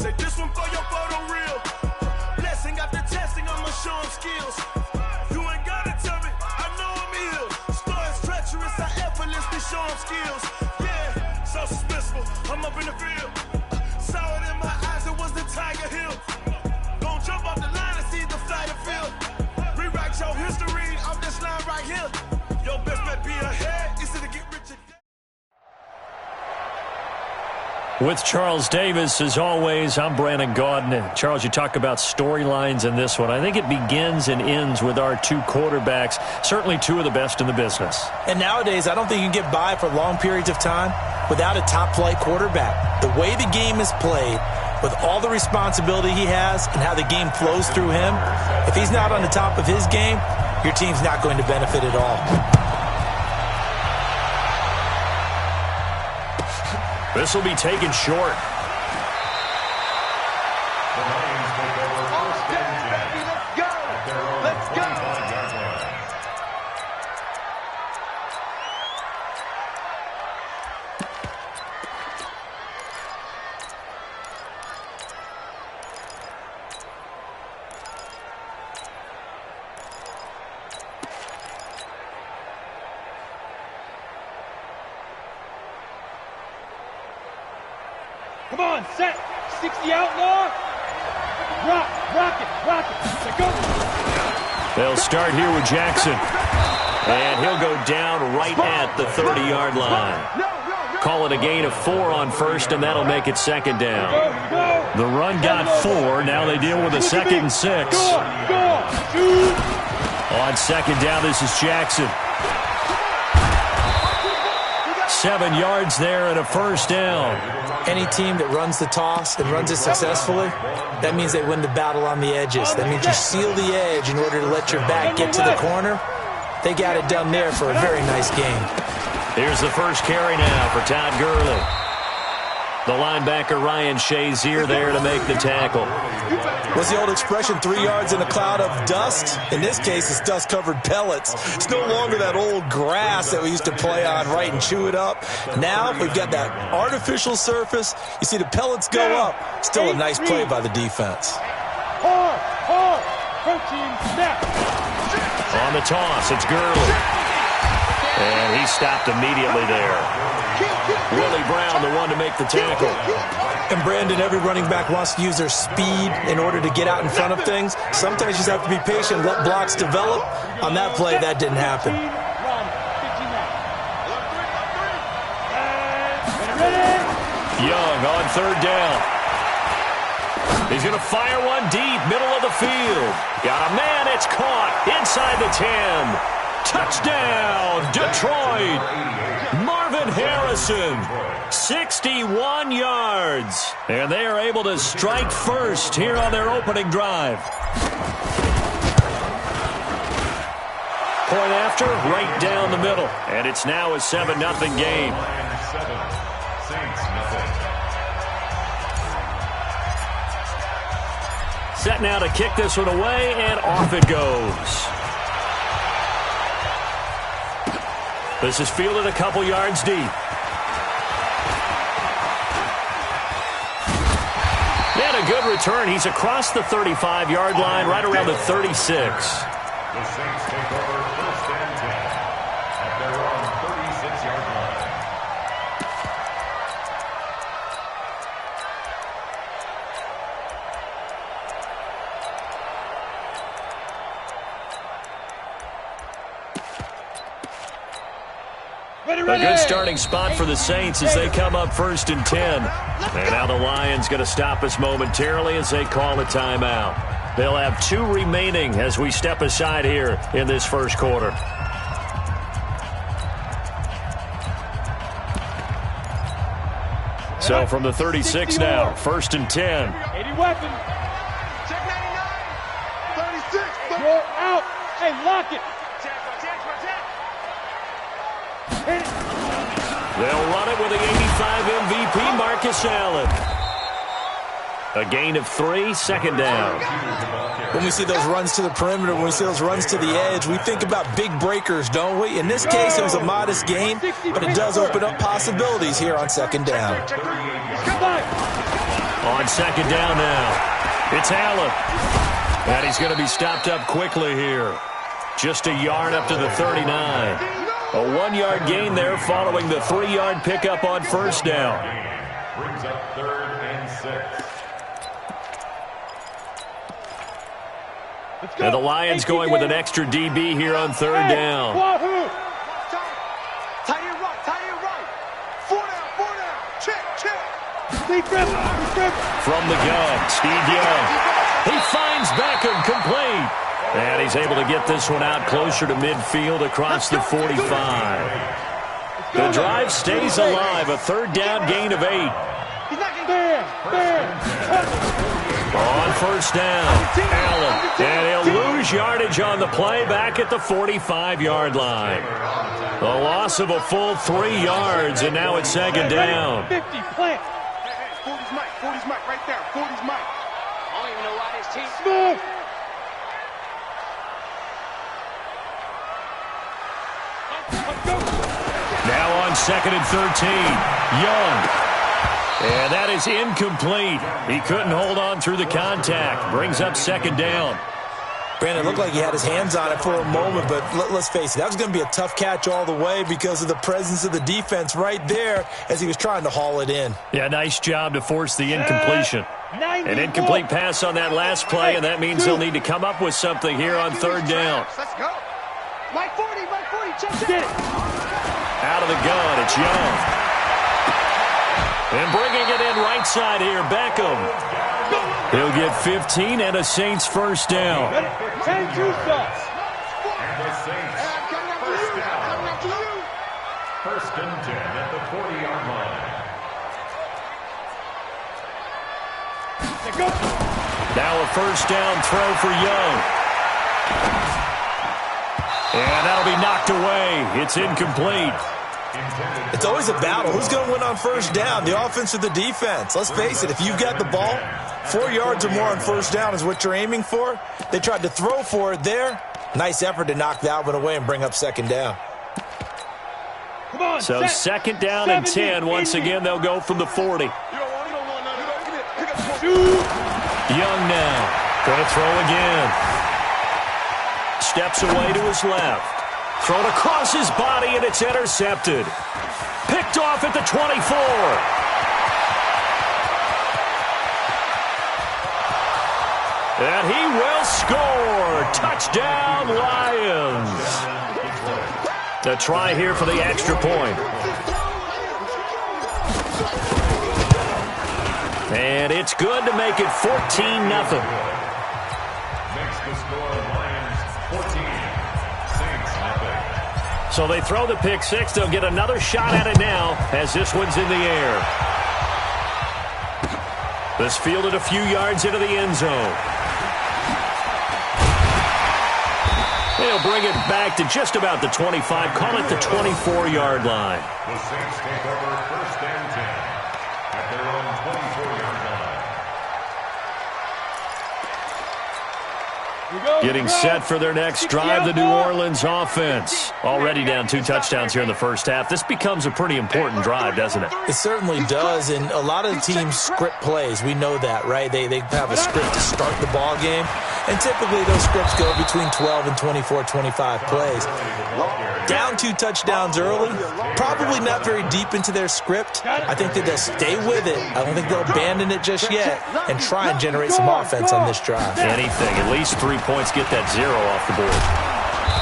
Say this one for your photo reel. Blessing after testing, I'ma show him skills. You ain't gotta tell me, I know I'm ill. Stories treacherous, I effortlessly show him skills. Yeah, so suspenseful, I'm up in the field. Saw it in my eyes, it was the Tiger Hill. Gon' jump off the line and see the flight of field. Rewrite your history off this line right here. Your best bet be ahead, easy to get rich. With Charles Davis, as always, I'm Brandon Gaudin. Charles, you talk about storylines in this one. I think it begins and ends with our two quarterbacks, certainly two of the best in the business. And nowadays, I don't think you can get by for long periods of time without a top-flight quarterback. The way the game is played, with all the responsibility he has and how the game flows through him, if he's not on the top of his game, your team's not going to benefit at all. This will be taken short. Come on, set. 60 outlaw. Rock it. Go. They'll start here with Jackson. And he'll go down right at the 30-yard line. Call it a gain of 4 on first, and that'll make it second down. The run got 4. Now they deal with a 2nd and 6. On second down, this is Jackson. 7 yards there and a first down. Any team that runs the toss and runs it successfully, that means they win the battle on the edges. That means you seal the edge in order to let your back get to the corner. They got it done there for a very nice game. Here's the first carry now for Todd Gurley. The linebacker Ryan Shazier there to make the tackle. What's the old expression, 3 yards in a cloud of dust? In this case, it's dust-covered pellets. It's no longer that old grass that we used to play on, right, and chew it up. Now we've got that artificial surface. You see the pellets go up. Still a nice play by the defense. On the toss, it's Gurley. And he stopped immediately there. Willie Brown, the one to make the tackle. And Brandon, every running back wants to use their speed in order to get out in front of things. Sometimes you just have to be patient, let blocks develop. On that play, that didn't happen. Young on third down. He's going to fire one deep, middle of the field. Got a man, it's caught inside the 10. Touchdown, Detroit. Marvin Harrison, 61 yards. And they are able to strike first here on their opening drive. Point after, right down the middle. And it's now a 7-0 game. Set now to kick this one away, and off it goes. This is fielded a couple yards deep. And a good return. He's across the 35-yard line, right around the 36. The Saints take over first and 10 at their own 36-yard line. A good starting spot for the Saints as they come up first and 10. And now the Lions going to stop us momentarily as they call a timeout. They'll have 2 remaining as we step aside here in this first quarter. So from the 36 now, first and 10. 80 weapon. Check 99. 36. You're out. Hey, lock it. They'll run it with the 85 MVP, Marcus Allen. A gain of 3, second down. When we see those runs to the perimeter, when we see those runs to the edge, we think about big breakers, don't we? In this case, it was a modest gain, but it does open up possibilities here on second down. Come on. On second down now, it's Allen. And he's going to be stopped up quickly here. Just a yard up to the 39. A 1-yard gain there following the 3-yard pickup on first down. Brings up 3rd and 6. And the Lions going with an extra DB here on 3rd down. From the gun, Steve Young. He finds Beckham complete. And he's able to get this one out closer to midfield across the 45. The drive stays alive. A 3rd down gain of 8. On first down, Allen. And he'll lose yardage on the play back at the 45-yard line. The loss of a full 3 yards, and now it's second down. 50, plant. 40's Mike right there. 40's Mike. I don't even know why this team. Move. Now on 2nd and 13, Young. And that is incomplete. He couldn't hold on through the contact. Brings up second down. Brandon, it looked like he had his hands on it for a moment, but let's face it, that was going to be a tough catch all the way because of the presence of the defense right there as he was trying to haul it in. Yeah, nice job to force the incompletion. An incomplete pass on that last play, and that means they'll need to come up with something here on 3rd down. Let's go. Mike 40, check it. Out of the gun, it's Young. And bringing it in right side here, Beckham. He'll get 15 and a Saints first down. And the Saints, first down. 1st and 10 at the 40-yard line. Now a first down throw for Young. And that'll be knocked away. It's incomplete. It's always a battle. Who's going to win on first down, the offense or the defense? Let's face it, if you've got the ball, 4 yards or more on first down is what you're aiming for. They tried to throw for it there. Nice effort to knock that one away and bring up second down. So 2nd down and 10. Once again, they'll go from the 40. Young now. Going to throw again. Steps away to his left. Thrown across his body, and it's intercepted. Picked off at the 24. And he will score. Touchdown, Lions. The try here for the extra point. And it's good to make it 14-0. Makes the score Lions 14. So they throw the pick six. They'll get another shot at it now as this one's in the air. This fielded a few yards into the end zone. They'll bring it back to just about the 25. Call it the 24-yard line. The Saints take over 1st and 10 at their own 24-yard line. Getting set for their next drive, the New Orleans offense. Already down 2 touchdowns here in the first half. This becomes a pretty important drive, doesn't it? It certainly does, and a lot of the teams script plays. We know that, right? They have a script to start the ball game, and typically those scripts go between 12 and 24, 25 plays. Down 2 touchdowns early, probably not very deep into their script. I think that they'll stay with it. I don't think they'll abandon it just yet and try and generate some offense on this drive. Anything, at least 3 points, get that 0 off the board.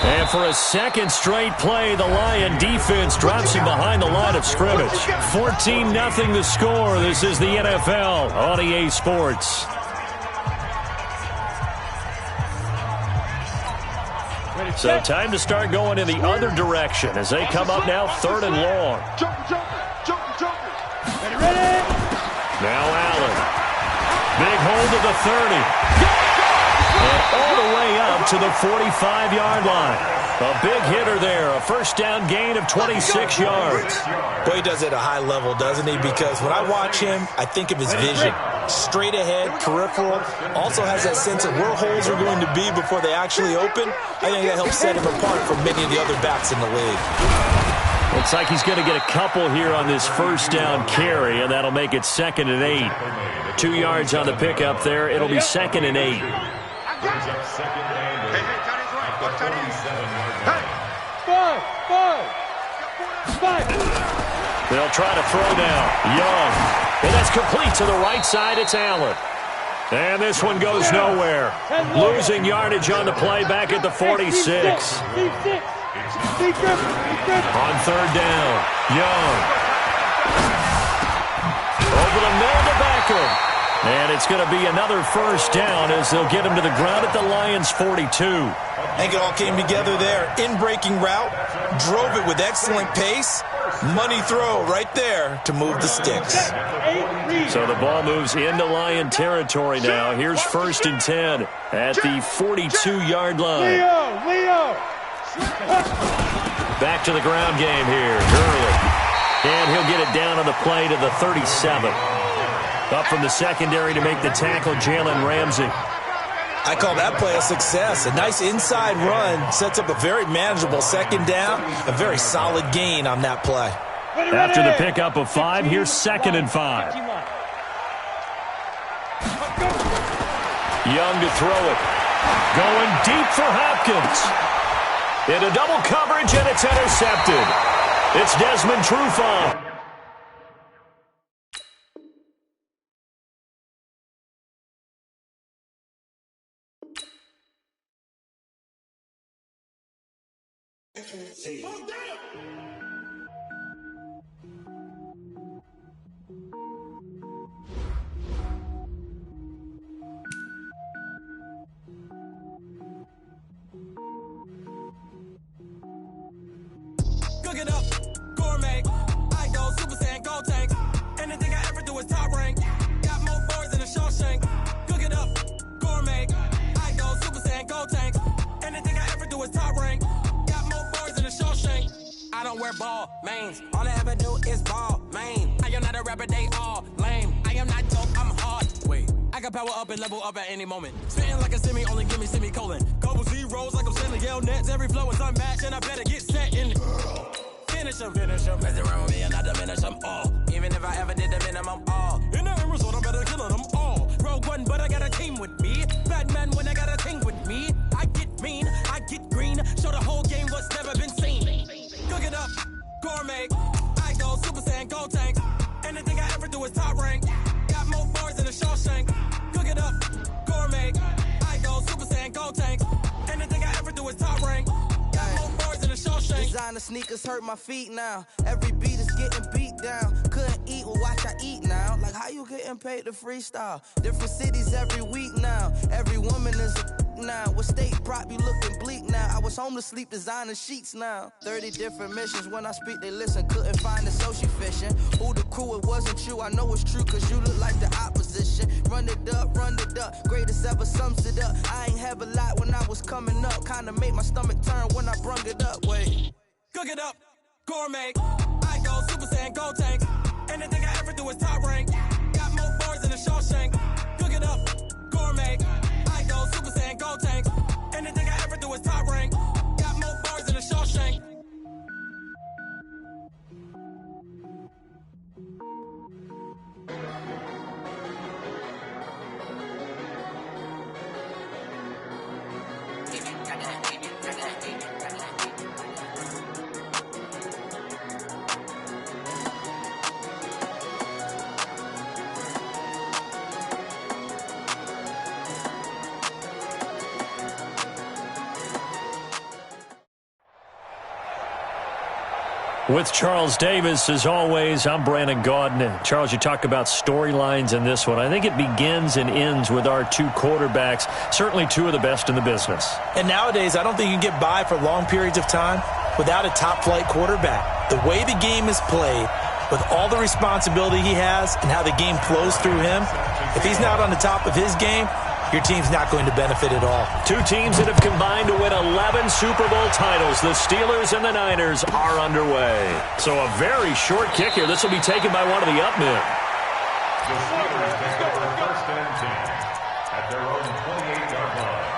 And for a second straight play, the Lion defense drops him behind the line of scrimmage. 14-0 the score. This is the NFL on EA Sports. So time to start going in the other direction as they come up now 3rd and long. Now Allen. Big hold of the 30. And all the way up to the 45-yard line. A big hitter there. A first down gain of 26 yards. Boy, he does it at a high level, doesn't he? Because when I watch him, I think of his vision. Straight ahead, peripheral. Also has that sense of where holes are going to be before they actually open. I think that helps set him apart from many of the other backs in the league. Well, Looks like he's going to get a couple here on this first down carry, and that'll make it 2nd and 8. 2 yards on the pickup there. It'll be 2nd and 8. They'll try to throw now. Young. And that's complete to the right side. It's Allen. And this one goes nowhere. Losing yardage on the play back at the 46. On 3rd down, Young. Over the middle to Beckham. And it's going to be another first down as they'll get him to the ground at the Lions' 42. I think it all came together there. In-breaking route, drove it with excellent pace. Money throw right there to move the sticks. So the ball moves into Lion territory now. Here's 1st and 10 at the 42-yard line. Leo! Back to the ground game here. Gurley. And he'll get it down on the play to the 37. Up from the secondary to make the tackle, Jalen Ramsey. I call that play a success. A nice inside run sets up a very manageable 2nd down. A very solid gain on that play. After the pickup of 5, here's 2nd and 5. Young to throw it. Going deep for Hopkins. Into double coverage, and it's intercepted. It's Desmond Trufant. Cook it up, gourmet. I go Super Saiyan, gold tank. Anything I ever do is top rank. Got more boys than a Shawshank. Cook it up, gourmet. I go Super Saiyan, gold tank. Anything I ever do is top rank. Got more boys than a Shawshank. I don't wear ball mains. All I ever do is ball main. I am not a rapper, they all lame. I am not dope, I'm hard. Wait, I can power up and level up at any moment. Spitting like a semi, only give me semicolon. Couple zeros like I'm Stanley Yell Nets. Every flow is unmatched, and I better get set in. Finish them. Mess around with me and I diminish them all. Even if I ever did the minimum all. In the end result, I'm better killing them all. Rogue One, but I got a team with me. Batman when I got a team with me. I get mean, I get green. Show the whole game what's never been seen. Cook it up, gourmet. I go Super Saiyan, gold tank. Anything I ever do is top rank. Got more bars than a Shawshank. Cook it up, gourmet. I go Super Saiyan, gold tank. Anything I ever do is top rank. Designer sneakers hurt my feet now. Every beat is getting beat down. Couldn't eat, well watch I eat now. Like how you getting paid to freestyle? Different cities every week now. Every woman is a now. With state prop you looking bleak now. I was home to sleep designer sheets now. 30 different missions. When I speak they listen. Couldn't find it so she fishing. Who the crew, it wasn't you. I know it's true cause you look like the opposition. Run it up, greatest ever sums it up. I ain't have a lot when I was coming up. Kinda made my stomach turn when I brung it up. Wait. Cook it up, gourmet. I go Super Saiyan, gold tank. Anything I ever do is top rank. Got more bars than a Shawshank. Cook it up, gourmet. I go Super Saiyan, gold tank. Anything I ever do is top rank. Got more bars than a Shawshank. With Charles Davis, as always, I'm Brandon Gaudin. Charles, you talk about storylines in this one. I think it begins and ends with our two quarterbacks, certainly two of the best in the business. And nowadays, I don't think you can get by for long periods of time without a top-flight quarterback. The way the game is played, with all the responsibility he has and how the game flows through him, if he's not on the top of his game, your team's not going to benefit at all. Two teams that have combined to win 11 Super Bowl titles. The Steelers and the Niners are underway. So a very short kick here. This will be taken by one of the up men. The Steelers take over 1st and 10 at their own 28-yard line.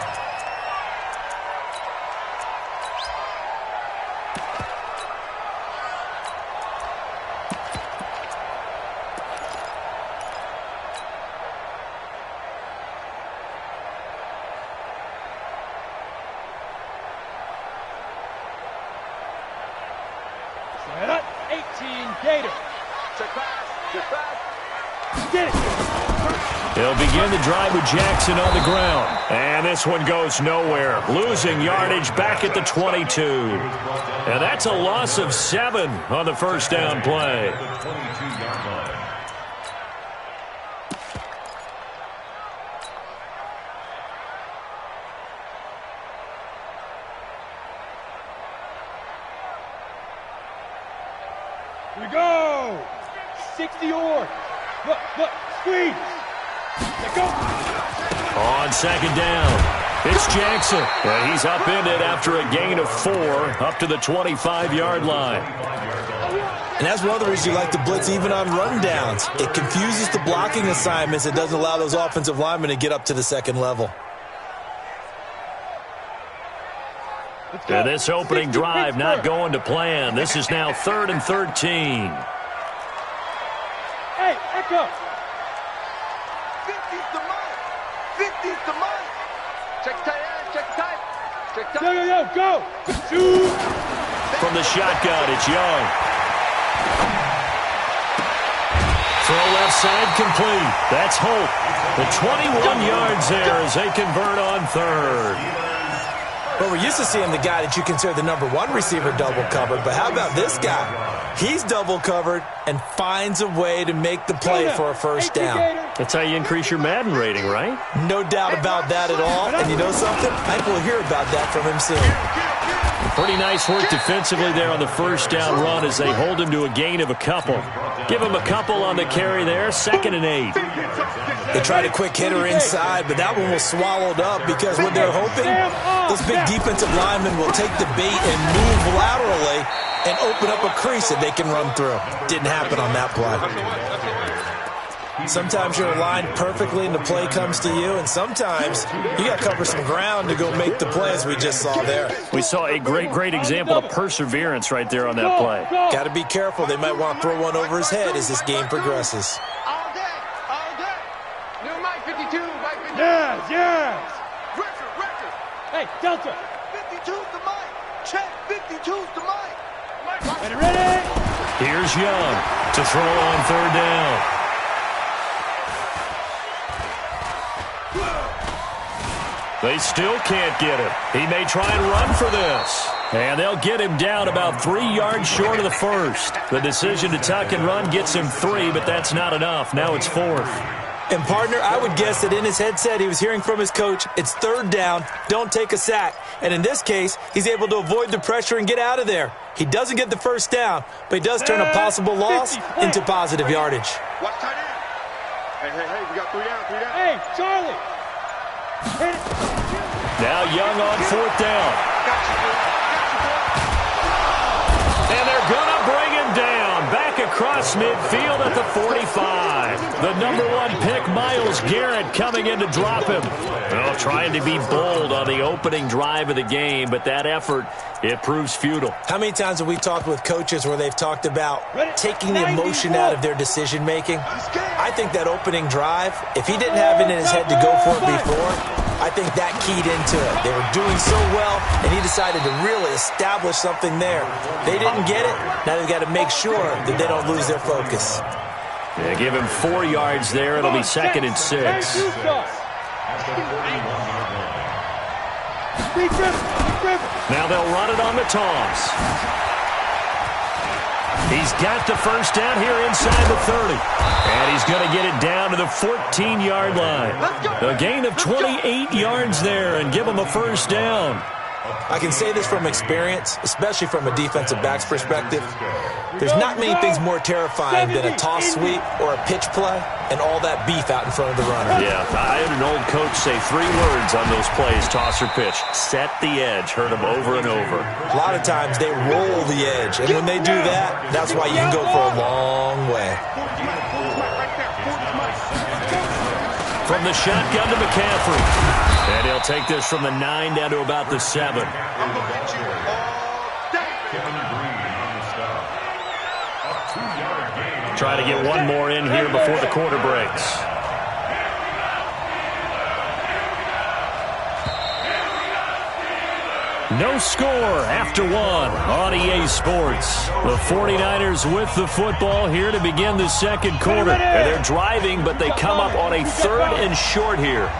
Gator. Check back. Check back. Get it. They'll begin the drive with Jackson on the ground. And this one goes nowhere. Losing yardage back at the 22. And that's a loss of 7 on the first down play. The 22-yard line. Here we go. 60 or. Look, squeeze. Let go. On second down, it's Jackson. And he's upended after a gain of 4 up to the 25-yard line. And that's one of the reasons you like to blitz even on rundowns. It confuses the blocking assignments. It doesn't allow those offensive linemen to get up to the second level. And this opening drive not going to plan. This is now 3rd and 13. Hey, echo. 50's the money. 50's the money. Check tight, check tight. Check tight. Yo, go. Shoot. From the shotgun, it's Young. Throw left side complete. That's Hope. The 21 yards there as they convert on 3rd. Well, we're used to seeing the guy that you consider the #1 receiver double covered, but how about this guy? He's double covered and finds a way to make the play for a first down. That's how you increase your Madden rating, right? No doubt about that at all. And you know something? I think we'll hear about that from him soon. Pretty nice work defensively there on the first down run as they hold him to a gain of a couple. Give him a couple on the carry there, 2nd and 8. They tried a quick hitter inside, but that one was swallowed up because what they're hoping, those big defensive linemen will take the bait and move laterally and open up a crease that they can run through. Didn't happen on that play. Sometimes you're aligned perfectly and the play comes to you, and sometimes you got to cover some ground to go make the play, as we just saw there. We saw a great example of perseverance right there on that play. Got to be careful. They might want to throw one over his head as this game progresses. All day. New Mike 52, Mike 52. Yes. Record. Hey, Delta. 52's the mic. Check, 52's the mic. Ready? Here's Young to throw on 3rd down. They still can't get him. He may try and run for this. And they'll get him down about 3 yards short of the first. The decision to tuck and run gets him 3, but that's not enough. Now it's 4th. And, partner, I would guess that in his headset he was hearing from his coach, it's 3rd down, don't take a sack. And in this case, he's able to avoid the pressure and get out of there. He doesn't get the first down, but he does turn a possible loss into positive yardage. Watch tight end. Hey, we got 3 down. Hey, Charlie. Hit it. Now Young on 4th down. And they're going to bring him down. Back across midfield at the 45. The #1 pick, Myles Garrett, coming in to drop him. Well, trying to be bold on the opening drive of the game, but that effort, it proves futile. How many times have we talked with coaches where they've talked about taking the emotion out of their decision-making? I think that opening drive, if he didn't have it in his head to go for it before, I think that keyed into it. They were doing so well, and he decided to really establish something there. They didn't get it. Now they've got to make sure that they don't lose their focus. Yeah, give him 4 yards there. It'll be 2nd and 6. Now they'll run it on the toss. He's got the first down here inside the 30. And he's going to get it down to the 14-yard line. A gain of 28 yards there and give him a first down. I can say this from experience, especially from a defensive back's perspective. There's not many things more terrifying than a toss sweep or a pitch play and all that beef out in front of the runner. Yeah, I had an old coach say 3 words on those plays, toss or pitch. Set the edge. Heard them over and over. A lot of times they roll the edge, and when they do that, that's why you can go for a long way. From the shotgun to McCaffrey. And he'll take this from the 9 down to about the 7. Try to get one more in here before the quarter breaks. No score after one on EA Sports. The 49ers with the football here to begin the second quarter. And they're driving, but they come up on a 3rd and short here.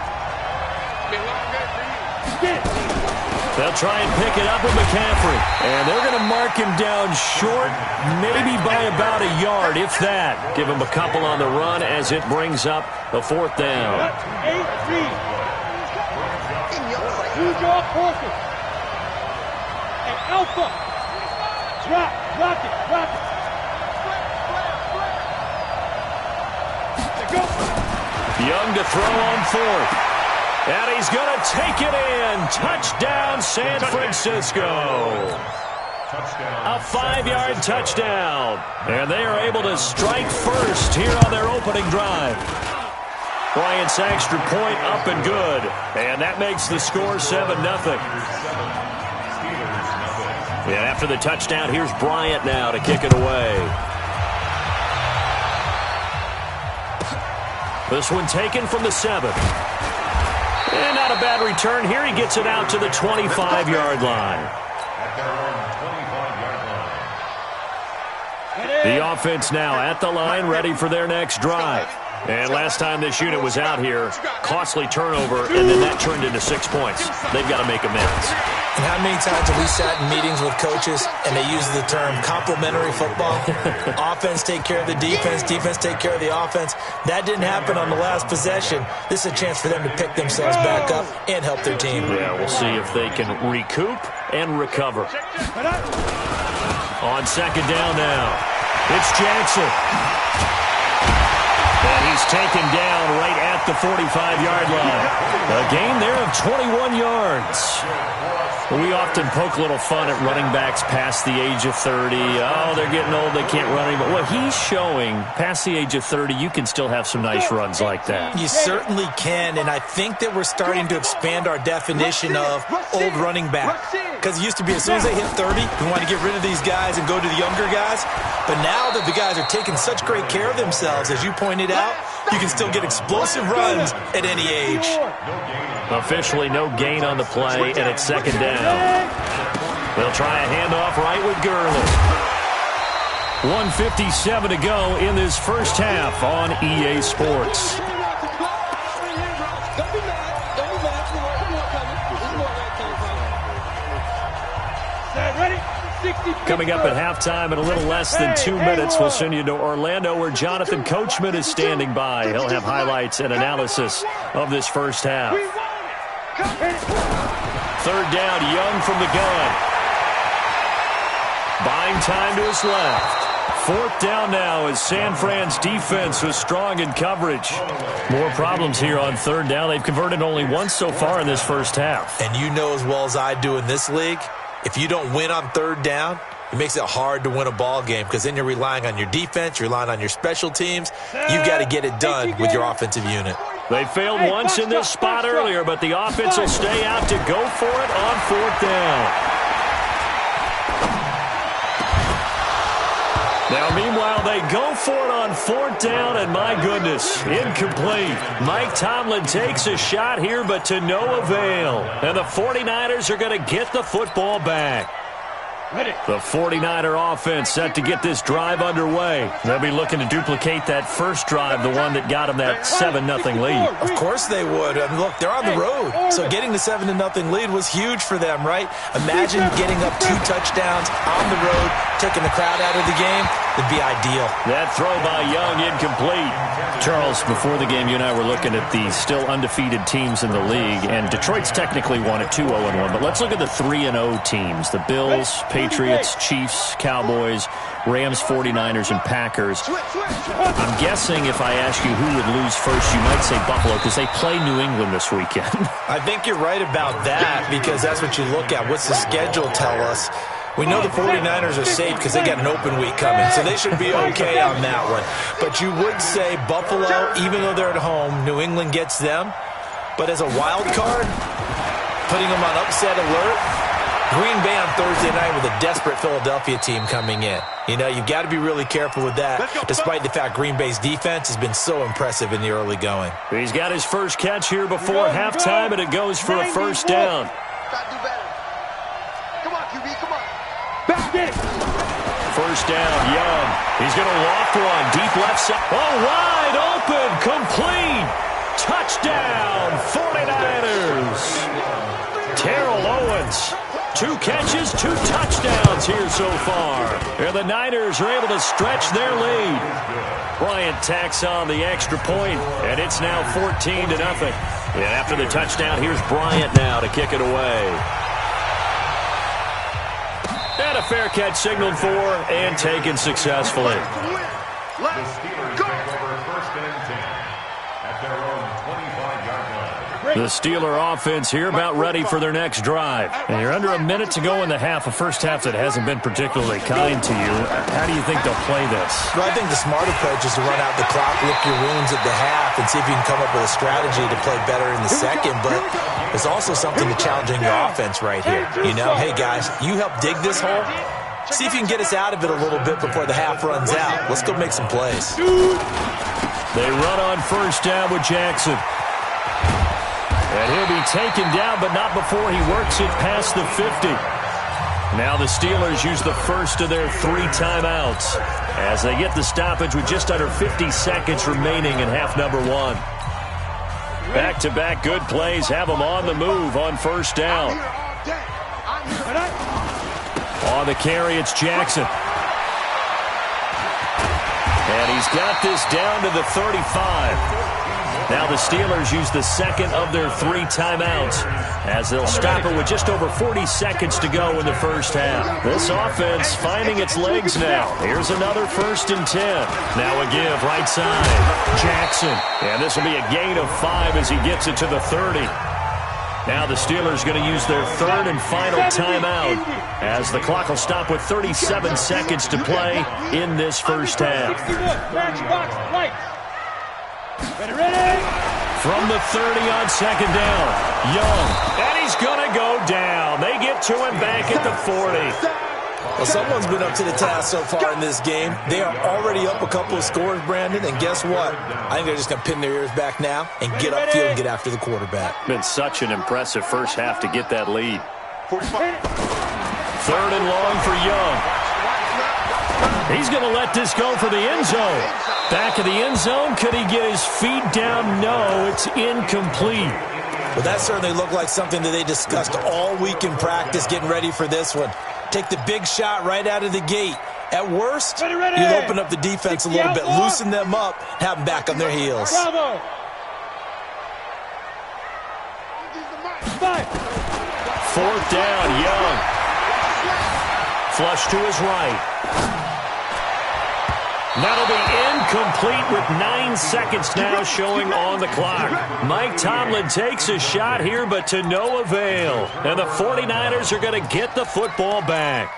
They'll try and pick it up with McCaffrey. And they're going to mark him down short, maybe by about a yard, if that. Give him a couple on the run as it brings up a 4th down. Use your horses. And Alpha. Drop it. Go. Young to throw on 4th. And he's going to take it in. Touchdown, San Francisco. A 5-yard touchdown. And they are able to strike first here on their opening drive. Bryant's extra point up and good. And that makes the score 7-0. And after the touchdown, here's Bryant now to kick it away. This one taken from the 7. And not a bad return here. He gets it out to the 25-yard line. The offense now at the line, ready for their next drive. And last time this unit was out here, costly turnover, and then that turned into 6 points. They've got to make amends. And how many times have we sat in meetings with coaches and they use the term complementary football? Offense take care of the defense, defense take care of the offense. That didn't happen on the last possession. This is a chance for them to pick themselves back up and help their team. Yeah, we'll see if they can recoup and recover. On 2nd down now, it's Jackson. And he's taken down right at the 45-yard line. A gain there of 21 yards. We often poke a little fun at running backs past the age of 30. Oh, they're getting old, they can't run anymore. Well, he's showing past the age of 30, you can still have some nice runs like that. You certainly can, and I think that we're starting to expand our definition of old running back. Because it used to be as soon as they hit 30, we want to get rid of these guys and go to the younger guys. But now that the guys are taking such great care of themselves, as you pointed out, you can still get explosive runs at any age. Officially no gain on the play, and it's 2nd down. They'll try a handoff right with Gurley. 1:57 to go in this first half on EA Sports. Coming up at halftime in a little less than 2 minutes, we'll send you to Orlando where Jonathan Coachman is standing by. He'll have highlights and analysis of this first half. 3rd down, Young from the gun. Buying time to his left. 4th down now as San Fran's defense was strong in coverage. More problems here on 3rd down. They've converted only once so far in this first half. And you know as well as I do in this league, if you don't win on 3rd down, it makes it hard to win a ball game because then you're relying on your defense, you're relying on your special teams. You've got to get it done with your offensive unit. They failed once in this spot earlier, but the offense will stay out to go for it on 4th down. Now, meanwhile, they go for it on 4th down, and my goodness, incomplete. Mike Tomlin takes a shot here, but to no avail. And the 49ers are going to get the football back. The 49er offense set to get this drive underway. They'll be looking to duplicate that first drive, the one that got them that 7-0 lead. Of course they would. I mean, look, they're on the road. So getting the 7-0 lead was huge for them, right? Imagine getting up 2 touchdowns on the road, taking the crowd out of the game. It'd be ideal. That throw by Young incomplete. Charles, before the game, you and I were looking at the still undefeated teams in the league, and Detroit's technically won at 2-0-1. But let's look at the 3-0 teams. The Bills, Patriots, Chiefs, Cowboys, Rams, 49ers, and Packers. I'm guessing if I ask you who would lose first, you might say Buffalo because they play New England this weekend. I think you're right about that because that's what you look at. What's the schedule tell us? We know the 49ers are safe because they got an open week coming, so they should be okay on that one. But you would say Buffalo, even though they're at home, New England gets them. But as a wild card, putting them on upset alert, Green Bay on Thursday night with a desperate Philadelphia team coming in. You know, you've got to be really careful with that, despite the fact Green Bay's defense has been so impressive in the early going. He's got his first catch here before halftime, and it goes for a first down. First down, Young. He's going to loft one. Deep left side. Oh, wide open. Complete. Touchdown, 49ers. Terrell Owens. 2 catches, 2 touchdowns here so far. And the Niners are able to stretch their lead. Bryant tacks on the extra point, and it's now 14-0. And after the touchdown, here's Bryant now to kick it away. And a fair catch signaled for and taken successfully. The Steelers take over first and 10 at their own 25-yard line. The Steeler offense here about ready for their next drive. And you're under a minute to go in the half, a first half that hasn't been particularly kind to you. How do you think they'll play this? Well, I think the smart approach is to run out the clock, lick your wounds at the half, and see if you can come up with a strategy to play better in the second. But there's also something to challenging your offense right here. You know, hey, guys, you help dig this hole. See if you can get us out of it a little bit before the half runs out. Let's go make some plays. They run on first down with Jackson. And he'll be taken down, but not before he works it past the 50. Now the Steelers use the first of their 3 timeouts as they get the stoppage with just under 50 seconds remaining in half number 1. Back-to-back good plays have them on the move on first down. On the carry, it's Jackson. And he's got this down to the 35. Now the Steelers use the second of their 3 timeouts as they'll stop it with just over 40 seconds to go in the first half. This offense finding its legs now. Here's another first and 10. Now a give right side. Jackson. And this will be a gain of 5 as he gets it to the 30. Now the Steelers going to use their 3rd and final timeout as the clock will stop with 37 seconds to play in this first half. Ready? From the 30 on second down, Young, and he's going to go down. They get to him back at the 40. Well, someone's been up to the task so far in this game. They are already up a couple of scores, Brandon, and guess what? I think they're just going to pin their ears back now and get upfield and get after the quarterback. Been such an impressive first half to get that lead. 3rd and long for Young. He's going to let this go for the end zone. Back of the end zone, could he get his feet down? No, it's incomplete. Well, that certainly looked like something that they discussed all week in practice getting ready for this one. Take the big shot right out of the gate. At worst, you'll open up the defense a little bit, loosen them up, have them back on their heels. Bravo. 4th down, Young. Flush to his right. That'll be incomplete with 9 seconds now showing on the clock. Mike Tomlin takes a shot here, but to no avail. And the 49ers are going to get the football back.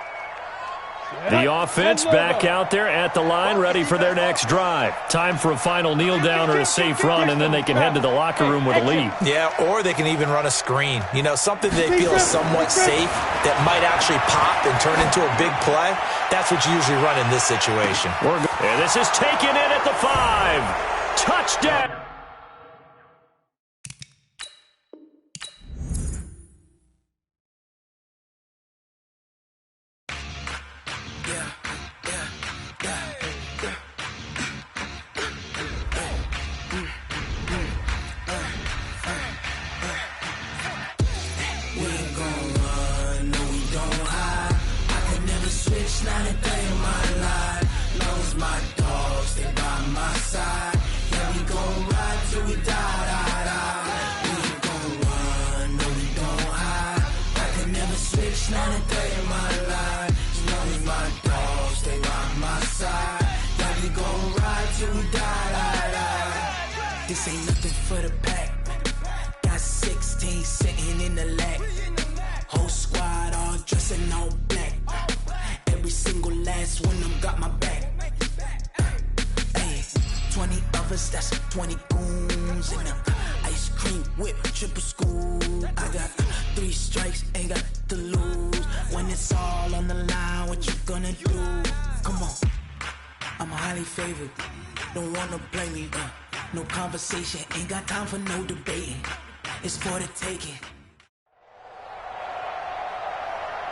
The offense back out there at the line, ready for their next drive. Time for a final kneel down or a safe run, and then they can head to the locker room with a lead. Yeah, or they can even run a screen. You know, something they feel is somewhat safe that might actually pop and turn into a big play. That's what you usually run in this situation. And this is taken in at the 5. Touchdown. This ain't nothing for the pack. Got 16 sitting in the lap. Whole squad all dressing all black. Every single last one of them got my back. Hey, 20 of us, that's 20 goons in them. Ice cream whip, triple school. I got 3 strikes, ain't got to lose. When it's all on the line, what you gonna do? Come on, I'm highly favored. Don't wanna blame me, no conversation, ain't got time for no debating. It's for the taking.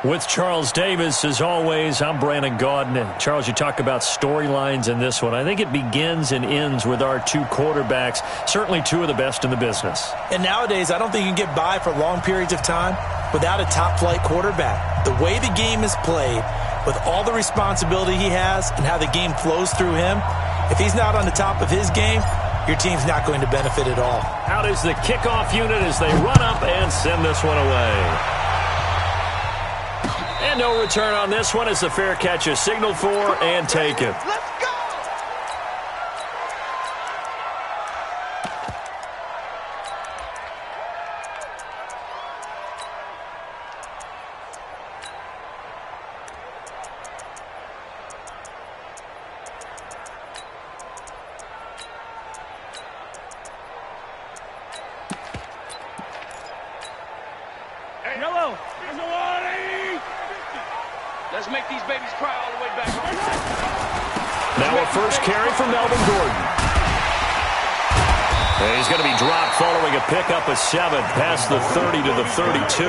With Charles Davis, as always, I'm Brandon Gaudin. And Charles, you talk about storylines in this one. I think it begins and ends with our two quarterbacks, certainly two of the best in the business. And nowadays, I don't think you can get by for long periods of time without a top-flight quarterback. The way the game is played, with all the responsibility he has and how the game flows through him, if he's not on the top of his game, your team's not going to benefit at all. Out is the kickoff unit as they run up and send this one away. And no return on this one as the fair catch is signaled for and taken. Let's go! Yellow. Let's make these babies cry all the way back home. Now a first carry for Melvin Gordon. And he's going to be dropped following a pickup of 7 past the 30 to the 32.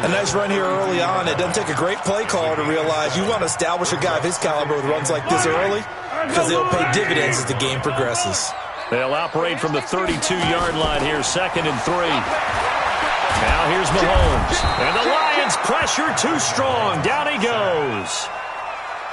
A nice run here early on. It doesn't take a great play caller to realize you want to establish a guy of his caliber with runs like this early because they'll pay dividends as the game progresses. They'll operate from the 32-yard line here, 2nd and 3. Now here's Mahomes. And the Lions pressure too strong. Down he goes.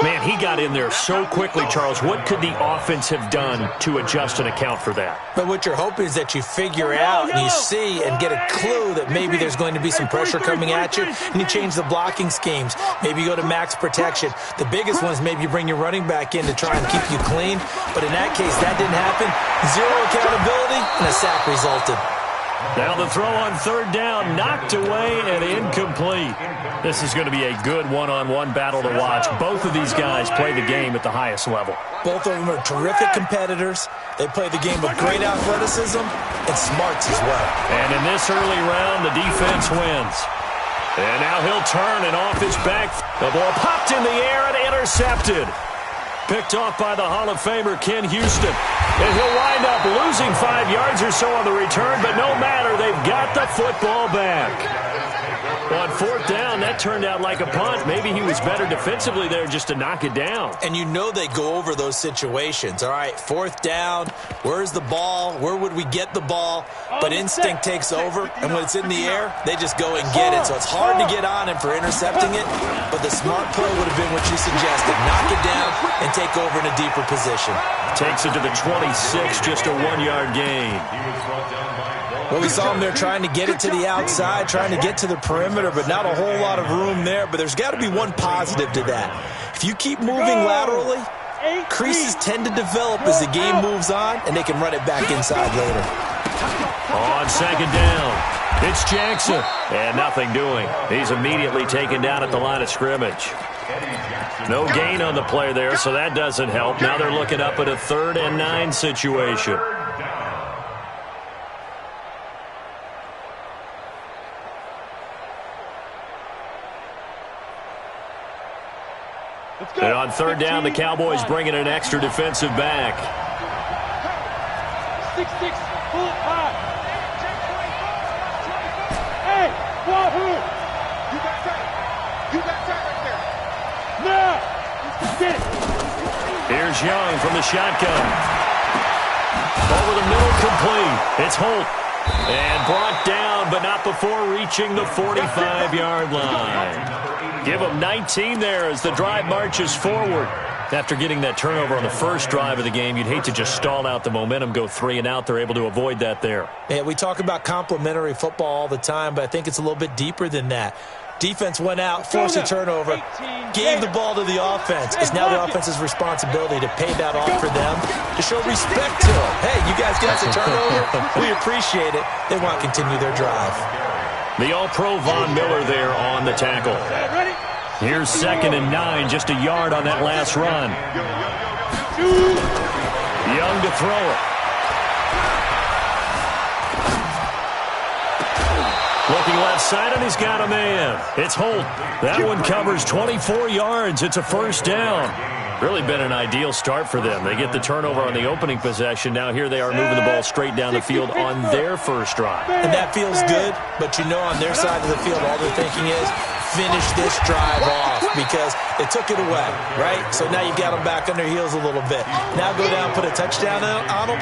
Man, he got in there so quickly, Charles. What could the offense have done to adjust and account for that? But what you're hoping is that you figure out and you see and get a clue that maybe there's going to be some pressure coming at you, and you change the blocking schemes. Maybe you go to max protection. The biggest one is maybe you bring your running back in to try and keep you clean. But in that case, that didn't happen. Zero accountability, and a sack resulted. Now the throw on 3rd down, knocked away and incomplete. This is going to be a good one-on-one battle to watch. Both of these guys play the game at the highest level. Both of them are terrific competitors. They play the game with great athleticism and smarts as well. And in this early round, the defense wins. And now he'll turn and off his back. The ball popped in the air and intercepted. Picked off by the Hall of Famer Ken Houston. And he'll wind up losing 5 yards or so on the return, but no matter, they've got the football back. On 4th down, that turned out like a punt. Maybe he was better defensively there just to knock it down. And you know they go over those situations. All right, 4th down, where's the ball? Where would we get the ball? But instinct takes over, and when it's in the air, they just go and get it. So it's hard to get on him for intercepting it, but the smart play would have been what you suggested. Knock it down and take over in a deeper position. Takes it to the 26, just a 1-yard gain. Well, we saw him there trying to get it to the outside, trying to get to the perimeter, but not a whole lot of room there. But there's got to be one positive to that. If you keep moving laterally, creases tend to develop as the game moves on, and they can run it back inside later. On 2nd down, it's Jackson. And nothing doing. He's immediately taken down at the line of scrimmage. No gain on the play there, so that doesn't help. Now they're looking up at a 3rd and 9 situation. And on 3rd down, the Cowboys bring in an extra defensive back. 6-6, pull it high. Hey, Wahoo! You got time. You got time right there. Now! Get it! Here's Young from the shotgun. Over the middle, complete. It's Holt. And brought down, but not before reaching the 45-yard line. Give them 19 there as the drive marches forward. After getting that turnover on the first drive of the game, you'd hate to just stall out the momentum, go 3 and out. They're able to avoid that there. Yeah, we talk about complementary football all the time, but I think it's a little bit deeper than that. Defense went out, forced a turnover, gave the ball to the offense. It's now the offense's responsibility to pay that off for them, to show respect to them. Hey, you guys got us a turnover. We appreciate it. They want to continue their drive. The All-Pro Von Miller there on the tackle. Here's 2nd and 9, just a yard on that last run. Young to throw it. Looking left side, and he's got a man. It's Holt. That one covers 24 yards. It's a 1st down. Really been an ideal start for them. They get the turnover on the opening possession. Now here they are moving the ball straight down the field on their first drive. And that feels good, but you know on their side of the field, all they're thinking is finish this drive off because they took it away, right? So now you've got them back on their heels a little bit. Now go down, put a touchdown on them.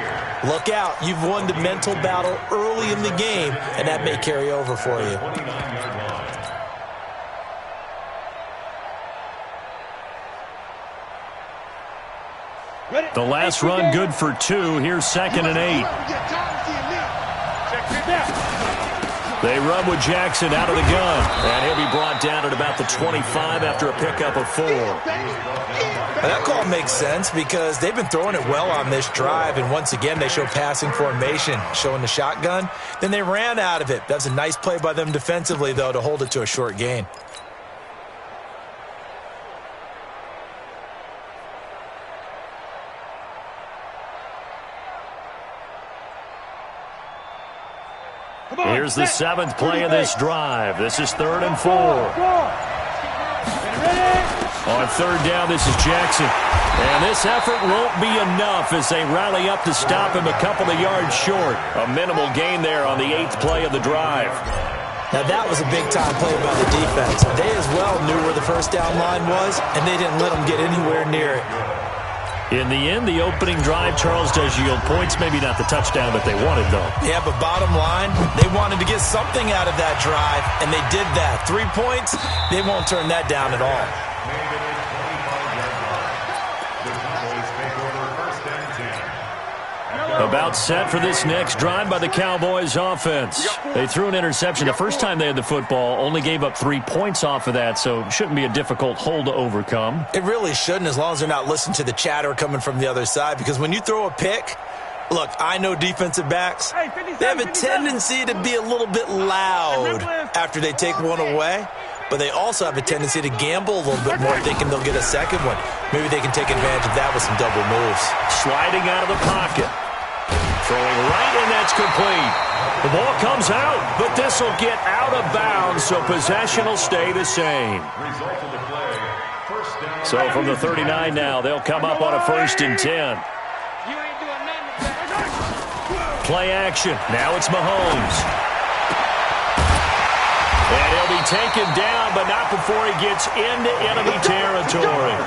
Look out. You've won the mental battle early in the game, and that may carry over for you. The last run good for 2. Here's 2nd and 8. They run with Jackson out of the gun. And he'll be brought down at about the 25 after a pickup of 4. That call makes sense because they've been throwing it well on this drive. And once again, they show passing formation, showing the shotgun. Then they ran out of it. That's a nice play by them defensively, though, to hold it to a short gain. Here's the 7th play of this drive. This is 3rd and 4. On 3rd down, this is Jackson. And this effort won't be enough as they rally up to stop him a couple of yards short. A minimal gain there on the 8th play of the drive. Now that was a big-time play by the defense. They as well knew where the first down line was, and they didn't let them get anywhere near it. In the end, the opening drive, Charles, does yield points. Maybe not the touchdown that they wanted, though. Yeah, but bottom line, they wanted to get something out of that drive, and they did that. 3 points, they won't turn that down at all. About set for this next drive by the Cowboys offense. They threw an interception the first time they had the football, only gave up 3 points off of that, so shouldn't be a difficult hole to overcome. It really shouldn't, as long as they're not listening to the chatter coming from the other side, because when you throw a pick, look, I know defensive backs, they have a tendency to be a little bit loud after they take one away, but they also have a tendency to gamble a little bit more, thinking they'll get a second one. Maybe they can take advantage of that with some double moves. Sliding out of the pocket. Throwing right, and that's complete. The ball comes out, but this will get out of bounds, so possession will stay the same. So from the 39 now, they'll come up on a 1st and 10. Play action. Now it's Mahomes. And he'll be taken down, but not before he gets into enemy territory.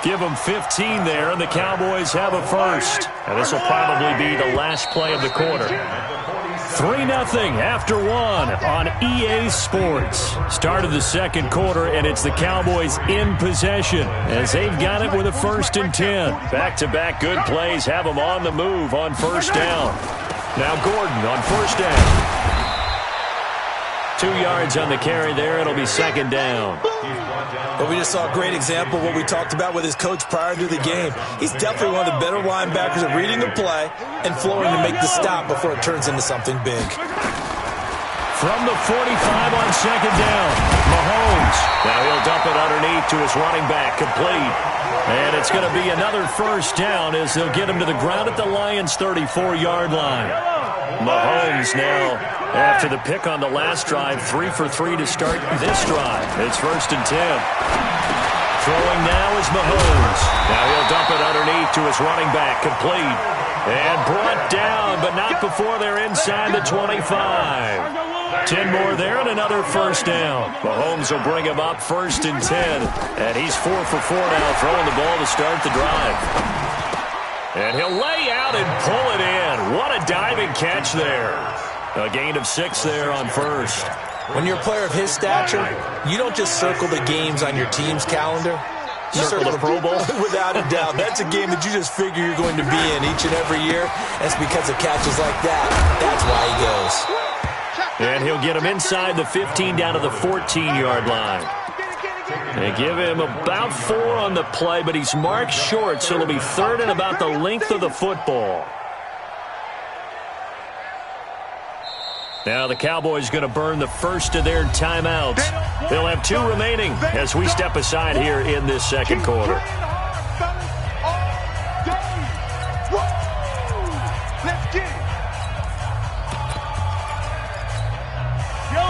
Give them 15 there, and the Cowboys have a first. And this will probably be the last play of the quarter. 3-0 after 1 on EA Sports. Start of the second quarter, and it's the Cowboys in possession as they've got it with a 1st and 10. Back-to-back good plays have them on the move on 1st down. Now Gordon on 1st down. 2 yards on the carry there. It'll be 2nd down. But we just saw a great example of what we talked about with his coach prior to the game. He's definitely one of the better linebackers at reading the play and flowing to make the stop before it turns into something big. From the 45 on 2nd down, Mahomes. Now he'll dump it underneath to his running back, complete. And it's going to be another 1st down as they'll get him to the ground at the Lions' 34-yard line. Mahomes now, after the pick on the last drive, 3 for 3 to start this drive. It's 1st and 10. Throwing now is Mahomes. Now he'll dump it underneath to his running back, complete. And brought down, but not before they're inside the 25. 10 more there and another 1st down. Mahomes will bring him up 1st and 10. And he's 4 for 4 now, throwing the ball to start the drive. And he'll lay out and pull it in. What a diving catch there. A gain of 6 there on 1st. When you're a player of his stature, you don't just circle the games on your team's calendar. You circle the Pro Bowl? Without a doubt. That's a game that you just figure you're going to be in each and every year. That's because of catches like that. That's why he goes. And he'll get him inside the 15 down to the 14-yard line. They give him about 4 on the play, but he's marked short, so it'll be 3rd and about the length of the football. Now the Cowboys going to burn the first of their timeouts. They'll have 2 remaining as we step aside here in this second quarter.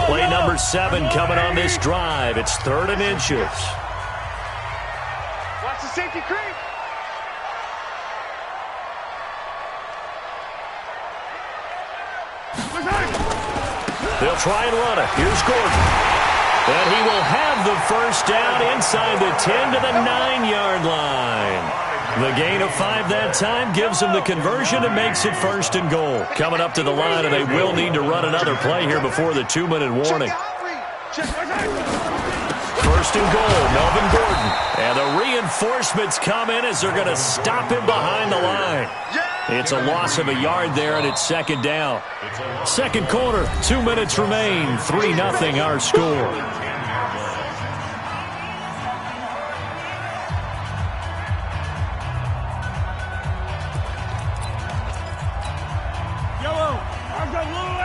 Play number 7 coming on this drive. It's 3rd and inches. Watch the safety creep. They'll try and run it. Here's Gordon. And he will have the first down inside the 10 to the 9-yard line. The gain of 5 that time gives them the conversion and makes it 1st and goal. Coming up to the line, and they will need to run another play here before the 2-minute warning. 1st and goal, Melvin Gordon. And the reinforcements come in as they're going to stop him behind the line. It's a loss of a yard there, and it's 2nd down. 2nd quarter, 2 minutes remain. 3-0 our score.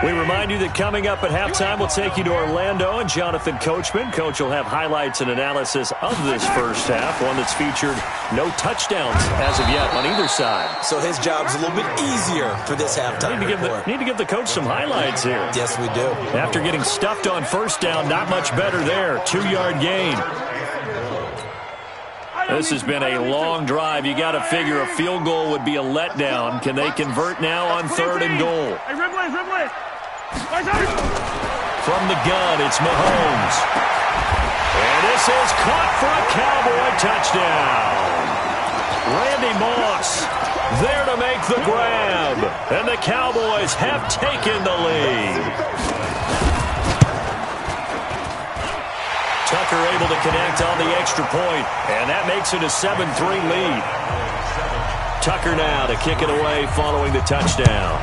We remind you that coming up at halftime, we'll take you to Orlando and Jonathan Coachman. Coach will have highlights and analysis of this first half, one that's featured no touchdowns as of yet on either side. So his job's a little bit easier for this halftime report. Need to give the coach some highlights here. Yes, we do. After getting stuffed on 1st down, not much better there. 2-yard gain. This has been a long drive. You got to figure a field goal would be a letdown. Can they convert now on 3rd and goal? From the gun, it's Mahomes. And this is caught for a Cowboy touchdown. Randy Moss there to make the grab. And the Cowboys have taken the lead. Tucker able to connect on the extra point, and that makes it a 7-3 lead. Tucker now to kick it away following the touchdown.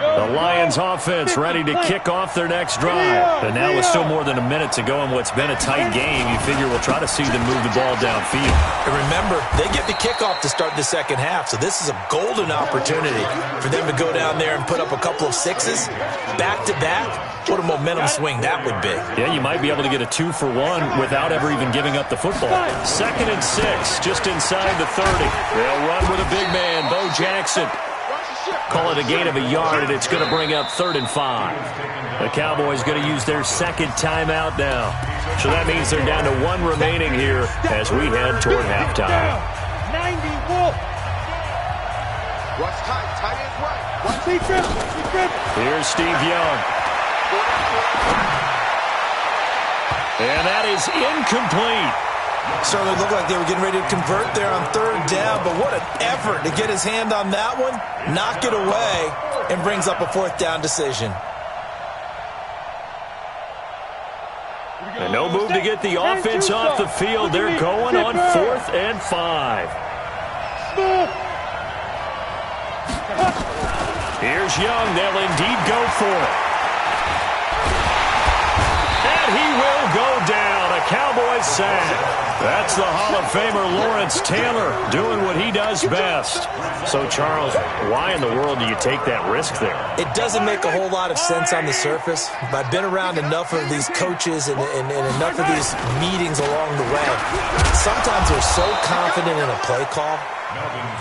The Lions offense ready to kick off their next drive. And now with still more than a minute to go in what's been a tight game, you figure we'll try to see them move the ball downfield. And remember, they get the kickoff to start the 2nd half, so this is a golden opportunity for them to go down there and put up a couple of 6s back-to-back. What a momentum swing that would be. Yeah, you might be able to get a 2-for-1 without ever even giving up the football. 2nd and 6, just inside the 30. They'll run with a big man, Bo Jackson. Call it a gain of a yard, and it's going to bring up 3rd and 5. The Cowboys going to use their 2nd timeout now. So that means they're down to 1 remaining here as we head toward halftime. 90 Wolf. Watch tight end right. Here's Steve Young. And that is incomplete. Certainly looked like they were getting ready to convert there on 3rd down, but what an effort to get his hand on that one, knock it away, and brings up a 4th down decision. And no move to get the offense off the field. They're going on 4th and 5. Here's Young. They'll indeed go for it. And he will go down. A Cowboys sack. That's the Hall of Famer Lawrence Taylor doing what he does best. So, Charles, why in the world do you take that risk there? It doesn't make a whole lot of sense on the surface, but I've been around enough of these coaches and enough of these meetings along the way. Sometimes they're so confident in a play call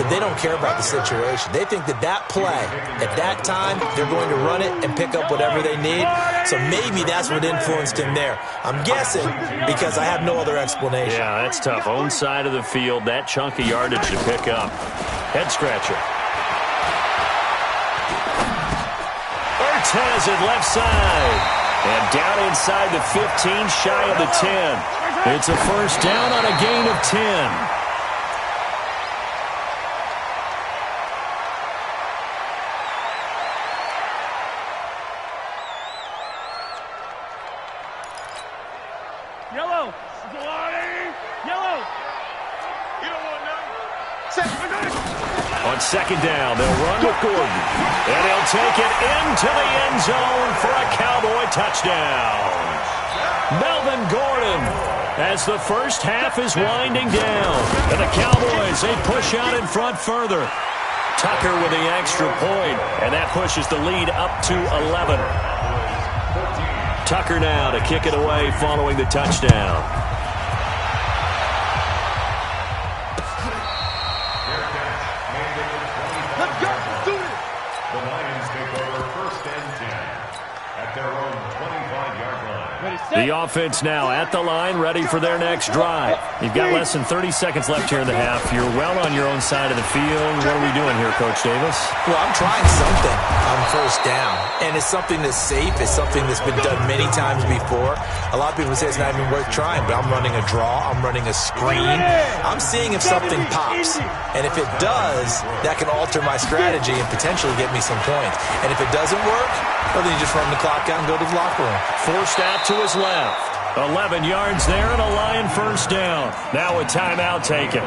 that they don't care about the situation. They think that that play, at that time, they're going to run it and pick up whatever they need. So maybe that's what influenced him there. I'm guessing because I have no other explanation. Yeah, that's tough. Own side of the field, that chunk of yardage to pick up. Head scratcher. Ertz has it left side. And down inside the 15, shy of the 10. It's a 1st down on a gain of 10. On 2nd down, they'll run with Gordon. And he'll take it into the end zone for a Cowboy touchdown. Melvin Gordon, as the first half is winding down. And the Cowboys, they push out in front further. Tucker with the extra point, and that pushes the lead up to 11. Tucker now to kick it away following the touchdown. The offense now at the line, ready for their next drive. You've got less than 30 seconds left here in the half. You're well on your own side of the field. What are we doing here, Coach Davis? Well, I'm trying something on first down, and it's something that's safe. It's something that's been done many times before. A lot of people say it's not even worth trying, but I'm running a draw. I'm running a screen. I'm seeing if something pops, and if it does, that can alter my strategy and potentially get me some points. And if it doesn't work, well, then you just run the clock out and go to the locker room. Forced out to his left. 11 yards there and a Lion first down. Now a timeout taken.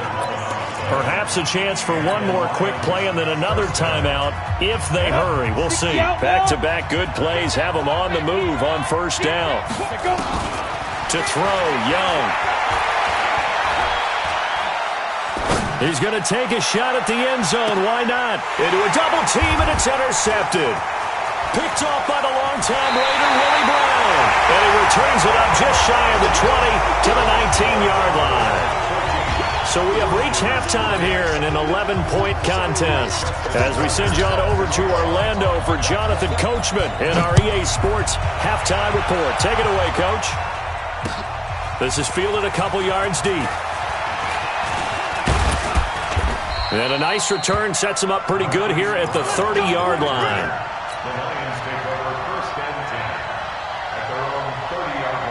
Perhaps a chance for one more quick play and then another timeout if they hurry. We'll see. Back-to-back good plays have them on the move on first down. To throw, Young. He's going to take a shot at the end zone. Why not? Into a double team, and it's intercepted. Picked off by the longtime Raider, Willie Brown. And he returns it up just shy of the 20 to the 19-yard line. So we have reached halftime here in an 11-point contest. As we send you on over to Orlando for Jonathan Coachman in our EA Sports halftime report. Take it away, Coach. This is fielded a couple yards deep. And a nice return sets him up pretty good here at the 30-yard line. The Lions take over first and 10 at their own 30-yard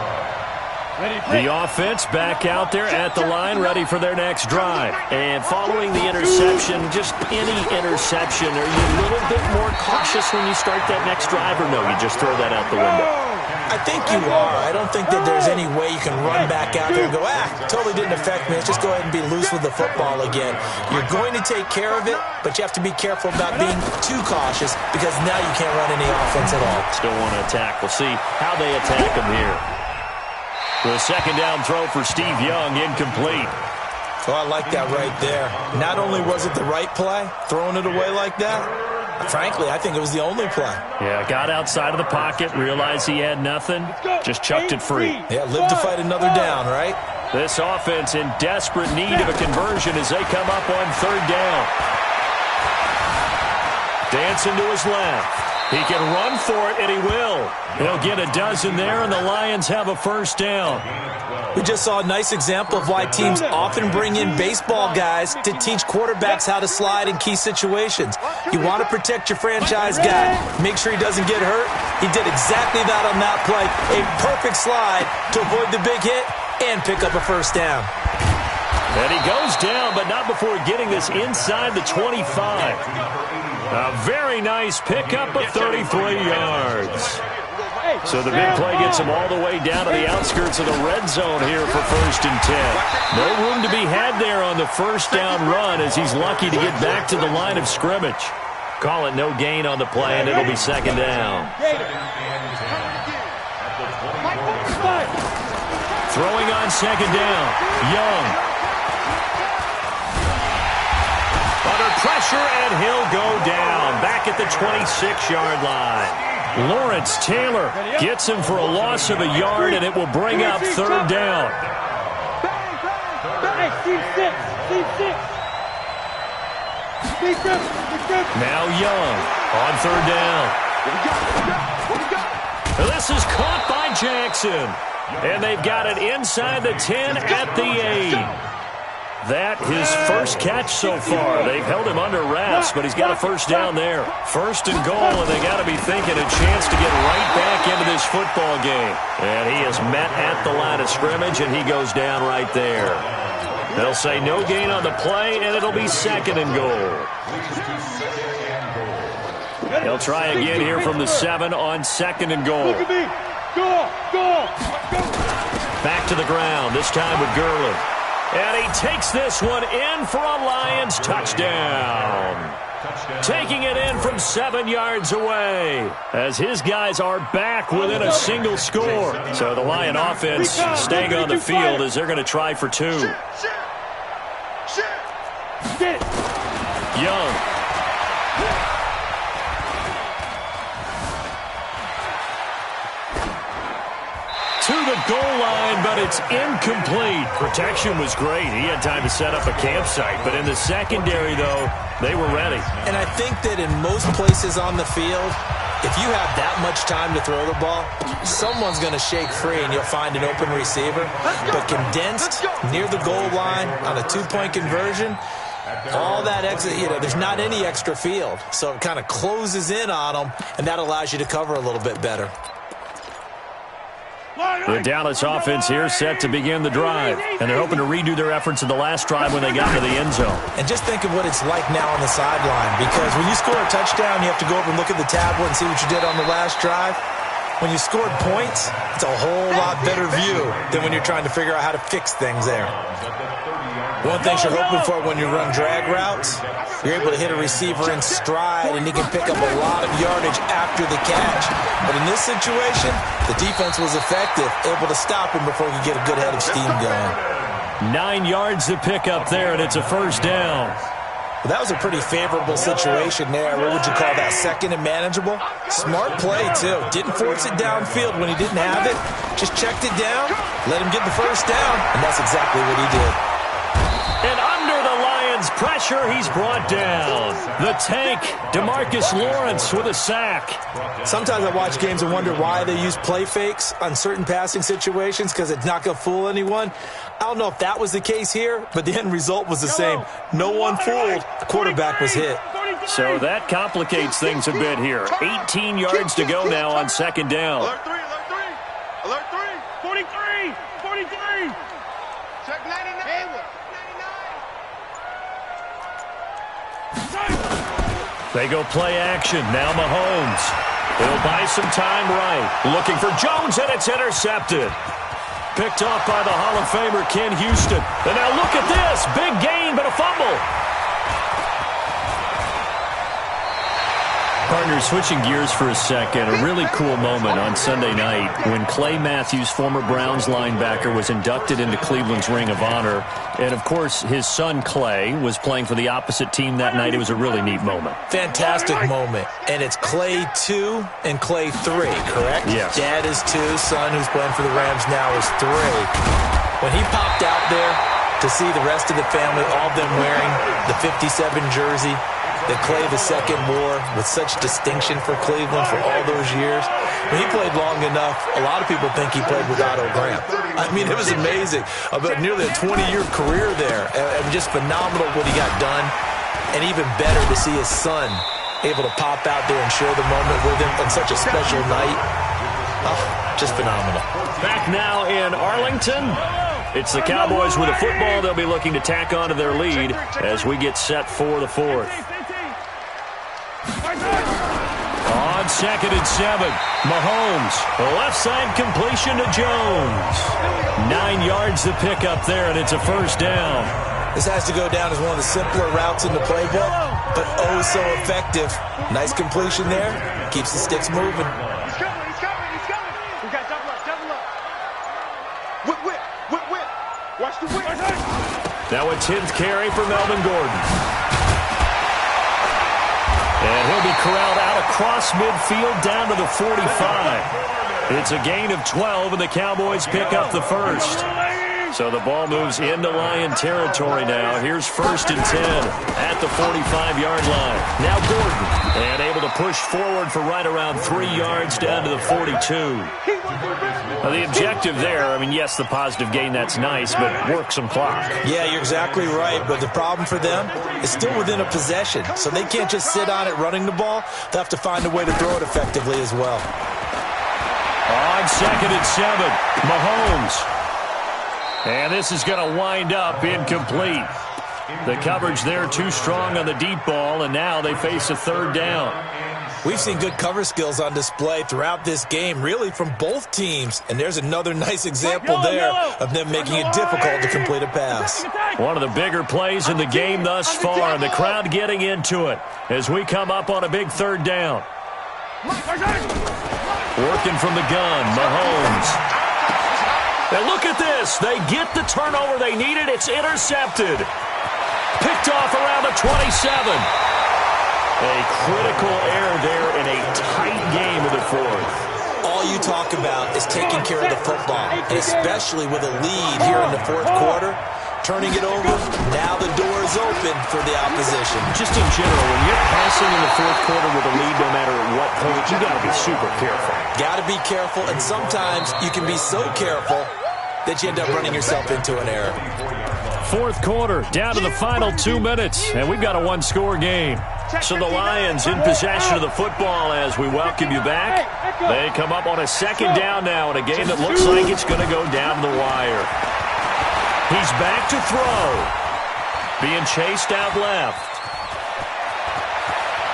line. The offense back out there at the line, ready for their next drive. And following the interception, just any interception, are you a little bit more cautious when you start that next drive, or no, you just throw that out the window? I think you are. I don't think that there's any way you can run back out there and go, totally didn't affect me. Let's just go ahead and be loose with the football again. You're going to take care of it, but you have to be careful about being too cautious because now you can't run any offense at all. Still want to attack. We'll see how they attack him here. The second down throw for Steve Young, incomplete. Oh, I like that right there. Not only was it the right play, throwing it away like that, frankly, I think it was the only play. Yeah, got outside of the pocket, realized he had nothing, just chucked it free. Yeah, live to fight another down, right? This offense in desperate need of a conversion as they come up on third down. Dancing to his left. He can run for it, and he will. He'll get a dozen there, and the Lions have a first down. We just saw a nice example of why teams often bring in baseball guys to teach quarterbacks how to slide in key situations. You want to protect your franchise guy. Make sure he doesn't get hurt. He did exactly that on that play. A perfect slide to avoid the big hit and pick up a first down. And he goes down, but not before getting this inside the 25. A very nice pickup of 33 yards. So the big play gets him all the way down to the outskirts of the red zone here for first and 10. No room to be had there on the first down run as he's lucky to get back to the line of scrimmage. Call it no gain on the play, and it'll be second down. Throwing on second down, Young. Under pressure, and he'll go down back at the 26-yard line. Lawrence Taylor gets him for a loss of a yard, and it will bring up third down. Now Young on third down. This is caught by Jackson, and they've got it inside the 10 at the 8. That his first catch so far. They've held him under wraps, but he's got a first down there. First and goal, and they got to be thinking a chance to get right back into this football game. And he is met at the line of scrimmage, and he goes down right there. They'll say no gain on the play, and it'll be second and goal. They'll try again here from the 7 on second and goal. Back to the ground, this time with Gurley. And he takes this one in for a Lions touchdown. Taking it in from 7 yards away as his guys are back within a single score. So the Lion offense staying on the field as they're going to try for 2. Young. To the goal line, but it's incomplete. Protection was great. He had time to set up a campsite, but in the secondary, though, they were ready. And I think that in most places on the field, If you have that much time to throw the ball, someone's going to shake free and you'll find an open receiver. But condensed near the goal line on a 2-point conversion, all that extra, there's not any extra field. So it kind of closes in on them, and that allows you to cover a little bit better. The Dallas offense here set to begin the drive, and they're hoping to redo their efforts in the last drive when they got to the end zone. And just think of what it's like now on the sideline, because when you score a touchdown, you have to go over and look at the tablet and see what you did on the last drive. When you scored points, it's a whole lot better view than when you're trying to figure out how to fix things there. One thing you're hoping for when you run drag routes, you're able to hit a receiver in stride, and he can pick up a lot of yardage after the catch. But in this situation, the defense was effective, able to stop him before he could get a good head of steam going. 9 yards to pick up there, and it's a first down. Well, that was a pretty favorable situation there. What would you call that, second and manageable? Smart play, too. Didn't force it downfield when he didn't have it. Just checked it down, let him get the first down, and that's exactly what he did. And under the Lions' pressure, he's brought down. The tank, DeMarcus Lawrence with a sack. Sometimes I watch games and wonder why they use play fakes on certain passing situations, because it's not going to fool anyone. I don't know if that was the case here, but the end result was the same. No one fooled. The quarterback was hit. So that complicates things a bit here. 18 yards to go now on second down. Alert 3, alert 3. Alert 3. 43. Check 99. They go play action. Now Mahomes. He'll buy some time right. Looking for Jones, and it's intercepted. Picked off by the Hall of Famer Ken Houston. And now look at this. Big gain, but a fumble. Partners, switching gears for a second, a really cool moment on Sunday night when Clay Matthews, former Browns linebacker, was inducted into Cleveland's Ring of Honor. And, of course, his son Clay was playing for the opposite team that night. It was a really neat moment. Fantastic moment. And it's Clay 2 and Clay 3, correct? Yes. Dad is 2, son who's playing for the Rams now is 3. When he popped out there to see the rest of the family, all of them wearing the 57 jersey that Clay II wore with such distinction for Cleveland for all those years. When he played long enough, a lot of people think he played with Otto Graham. I mean, it was amazing. About nearly a 20-year career there. And just phenomenal what he got done. And even better to see his son able to pop out there and share the moment with him on such a special night. Oh, just phenomenal. Back now in Arlington. It's the Cowboys with a football. They'll be looking to tack on to their lead as we get set for the fourth. On 2nd and 7, Mahomes, left side completion to Jones. 9 yards to pick up there, and it's a first down. This has to go down as one of the simpler routes in the playbook, but oh so effective. Nice completion there. Keeps the sticks moving. He's coming. We got double up. Whip. Watch the whip. Now a 10th carry for Melvin Gordon. And he'll be corralled out across midfield down to the 45. It's a gain of 12, and the Cowboys pick up the first. So the ball moves into Lion territory now. Here's 1st and 10 at the 45-yard line. Now Gordon, and able to push forward for right around 3 yards down to the 42. Now the objective there, I mean, yes, the positive gain, that's nice, but work some clock. Yeah, you're exactly right, but the problem for them is still within a possession, so they can't just sit on it running the ball. They'll have to find a way to throw it effectively as well. On 2nd and 7, Mahomes. And this is going to wind up incomplete. The coverage there too strong on the deep ball, and now they face a third down. We've seen good cover skills on display throughout this game, really from both teams. And there's another nice example there of them making it difficult to complete a pass. One of the bigger plays in the game thus far, and the crowd getting into it as we come up on a big third down. Working from the gun, Mahomes. And look at this. They get the turnover they needed. It's intercepted. Picked off around the 27. A critical error there in a tight game of the fourth. All you talk about is taking care of the football, and especially with a lead here in the fourth quarter. turning it over. Now the door is open for the opposition. Just in general, when you're passing in the fourth quarter with a lead, no matter at what point, you got to be super careful. Got to be careful, and sometimes you can be so careful that you end up running yourself into an error. Fourth quarter, down to the final 2 minutes, and we've got a one-score game. So the Lions in possession of the football as we welcome you back. They come up on a second down now in a game that looks like it's going to go down the wire. He's back to throw. Being chased out left.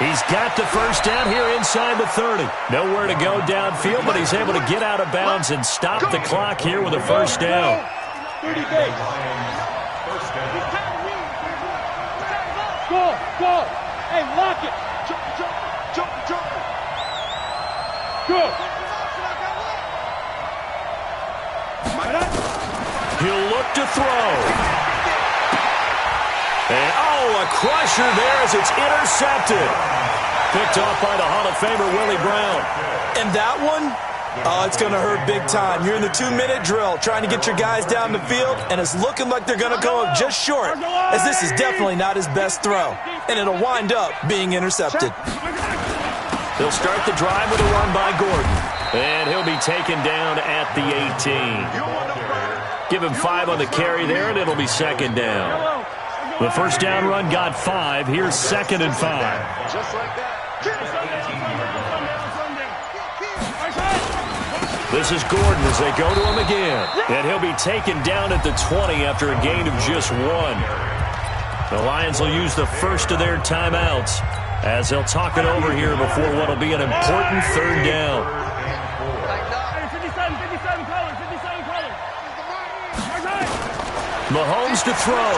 He's got the first down here inside the 30. Nowhere to go downfield, but he's able to get out of bounds and stop the clock here with a first down. 30 days. Go. Hey, lock it. Jump. Go. He'll look to throw. And, a crusher there as it's intercepted. Picked off by the Hall of Famer, Willie Brown. And that one, it's going to hurt big time. You're in the 2-minute drill trying to get your guys down the field, and it's looking like they're going to go up just short, as this is definitely not his best throw, and it'll wind up being intercepted. They'll start the drive with a run by Gordon, and he'll be taken down at the 18. Give him 5 on the carry there, and it'll be second down. The first down run got 5. Here's 2nd and 5. Just like that. This is Gordon as they go to him again. And he'll be taken down at the 20 after a gain of just 1. The Lions will use the first of their timeouts as they'll talk it over here before what will be an important third down. 57 colors. Mahomes to throw.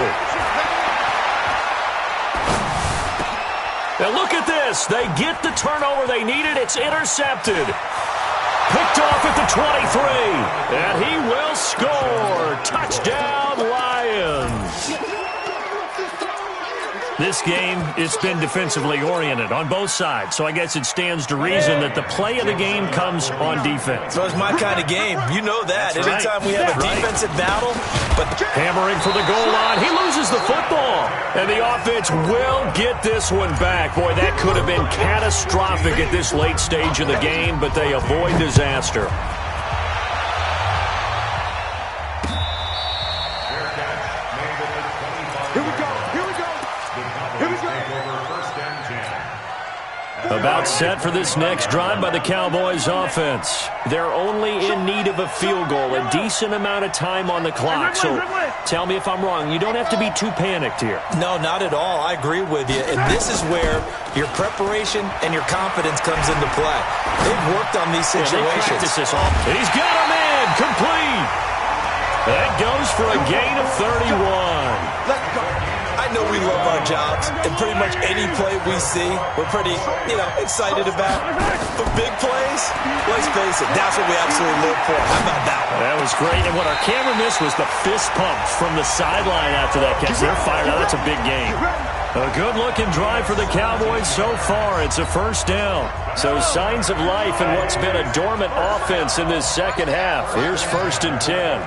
Now look at this. They get the turnover they needed. It's intercepted. Picked off at the 23. And he will score. Touchdown, Lions. This game, it's been defensively oriented on both sides, so I guess it stands to reason that the play of the game comes on defense. So it's my kind of game. You know that. That's Anytime right. we have a defensive battle. But hammering for the goal line. He loses the football. And the offense will get this one back. Boy, that could have been catastrophic at this late stage of the game, but they avoid disaster. About set for this next drive by the Cowboys offense. They're only in need of a field goal, a decent amount of time on the clock. So tell me if I'm wrong. You don't have to be too panicked here. No, not at all. I agree with you. And this is where your preparation and your confidence comes into play. They've worked on these situations. Yeah, they practice this all. And he's got a man complete. That goes for a gain of 31. Let's go. I know we love our jobs, and pretty much any play we see, we're pretty, excited about. But big plays, let's face it, that's what we absolutely live for. How about that one? That was great, and what our camera missed was the fist pump from the sideline after that catch. They're fired out. That's a big game. A good-looking drive for the Cowboys so far. It's a first down. So signs of life in what's been a dormant offense in this second half. Here's 1st and 10.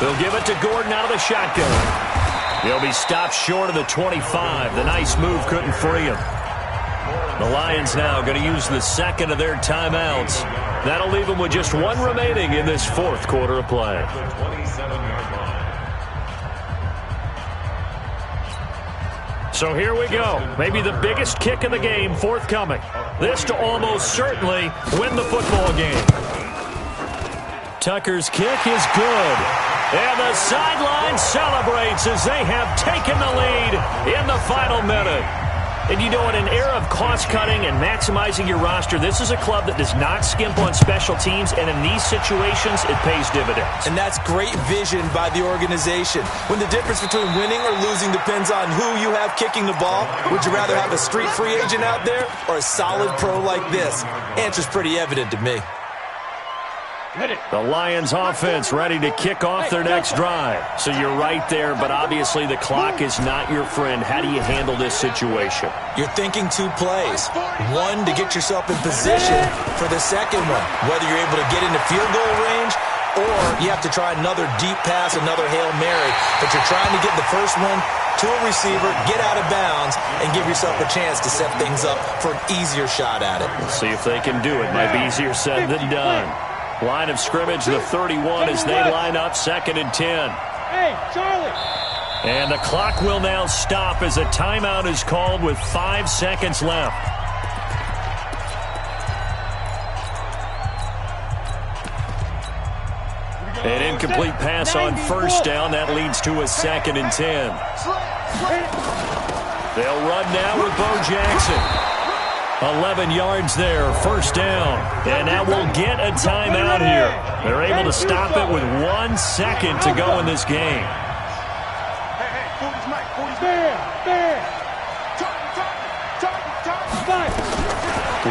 They'll give it to Gordon out of the shotgun. He'll be stopped short of the 25. The nice move couldn't free him. The Lions now going to use the second of their timeouts. That'll leave them with just 1 remaining in this fourth quarter of play. So here we go. Maybe the biggest kick of the game forthcoming. This to almost certainly win the football game. Tucker's kick is good. And the sideline celebrates as they have taken the lead in the final minute. And you know, in an era of cost-cutting and maximizing your roster, this is a club that does not skimp on special teams, and in these situations, it pays dividends. And that's great vision by the organization. When the difference between winning or losing depends on who you have kicking the ball, would you rather have a street free agent out there or a solid pro like this? Answer's pretty evident to me. The Lions offense ready to kick off their next drive. So you're right there, but obviously the clock is not your friend. How do you handle this situation? You're thinking 2 plays. One, to get yourself in position for the second one, whether you're able to get into field goal range or you have to try another deep pass, another Hail Mary. But you're trying to get the first one to a receiver, get out of bounds, and give yourself a chance to set things up for an easier shot at it. We'll see if they can do it. Might be easier said than done. Line of scrimmage, the 31 as they line up 2nd and 10. Hey, Charlie! And the clock will now stop as a timeout is called with 5 seconds left. An incomplete pass on first down. That leads to a 2nd and 10. They'll run now with Bo Jackson. 11 yards there, first down. And now we'll get a timeout here. They're able to stop it with 1 second to go in this game.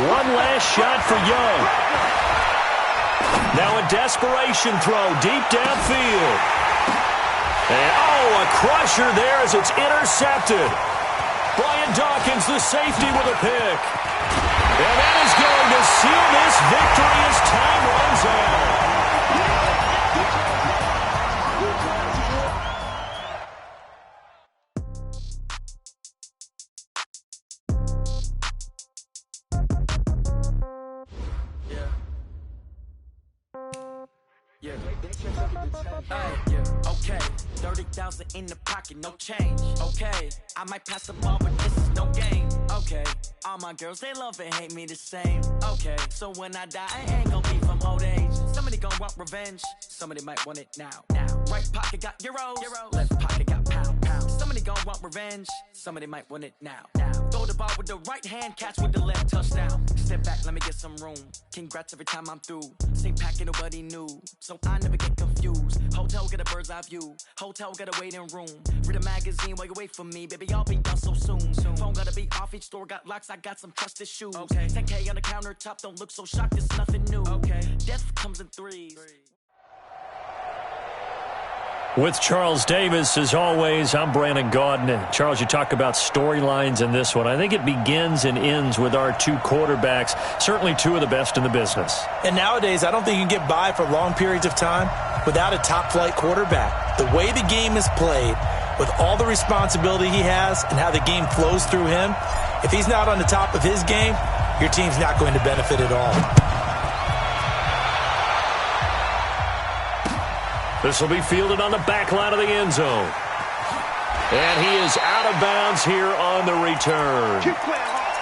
One last shot for Young. Now a desperation throw deep downfield. And a crusher there as it's intercepted. Brian Dawkins, the safety, with a pick. And that is going to seal this victory as time runs out. Okay, 30,000 in the pocket, no change. Okay, I might pass the ball, but this is no game. Okay, all my girls, they love and hate me the same. Okay, so when I die, I ain't gonna be from old age. Somebody gonna want revenge, somebody might want it now. Right pocket got euros, left pocket got pound. Somebody gonna want revenge, somebody might want it now. Throw the ball with the right hand, catch with the left, touchdown. Step back, let me get some room. Congrats every time I'm through. Same packet, nobody knew, so I never get confused. Hotel get a bird's eye view. Hotel got a waiting room. Read a magazine while you wait for me. Baby, I'll be done so soon. Phone gotta be off, each store got locks. I got some trusted shoes. Okay. 10K on the countertop, don't look so shocked. It's nothing new. Okay. Death comes in threes. With Charles Davis, as always, I'm Brandon Gaudin. Charles, you talk about storylines in this one. I think it begins and ends with our 2 quarterbacks, certainly 2 of the best in the business. And nowadays, I don't think you can get by for long periods of time without a top-flight quarterback. The way the game is played, with all the responsibility he has and how the game flows through him, if he's not on the top of his game, your team's not going to benefit at all. This will be fielded on the back line of the end zone. And he is out of bounds here on the return. Keep playing hard.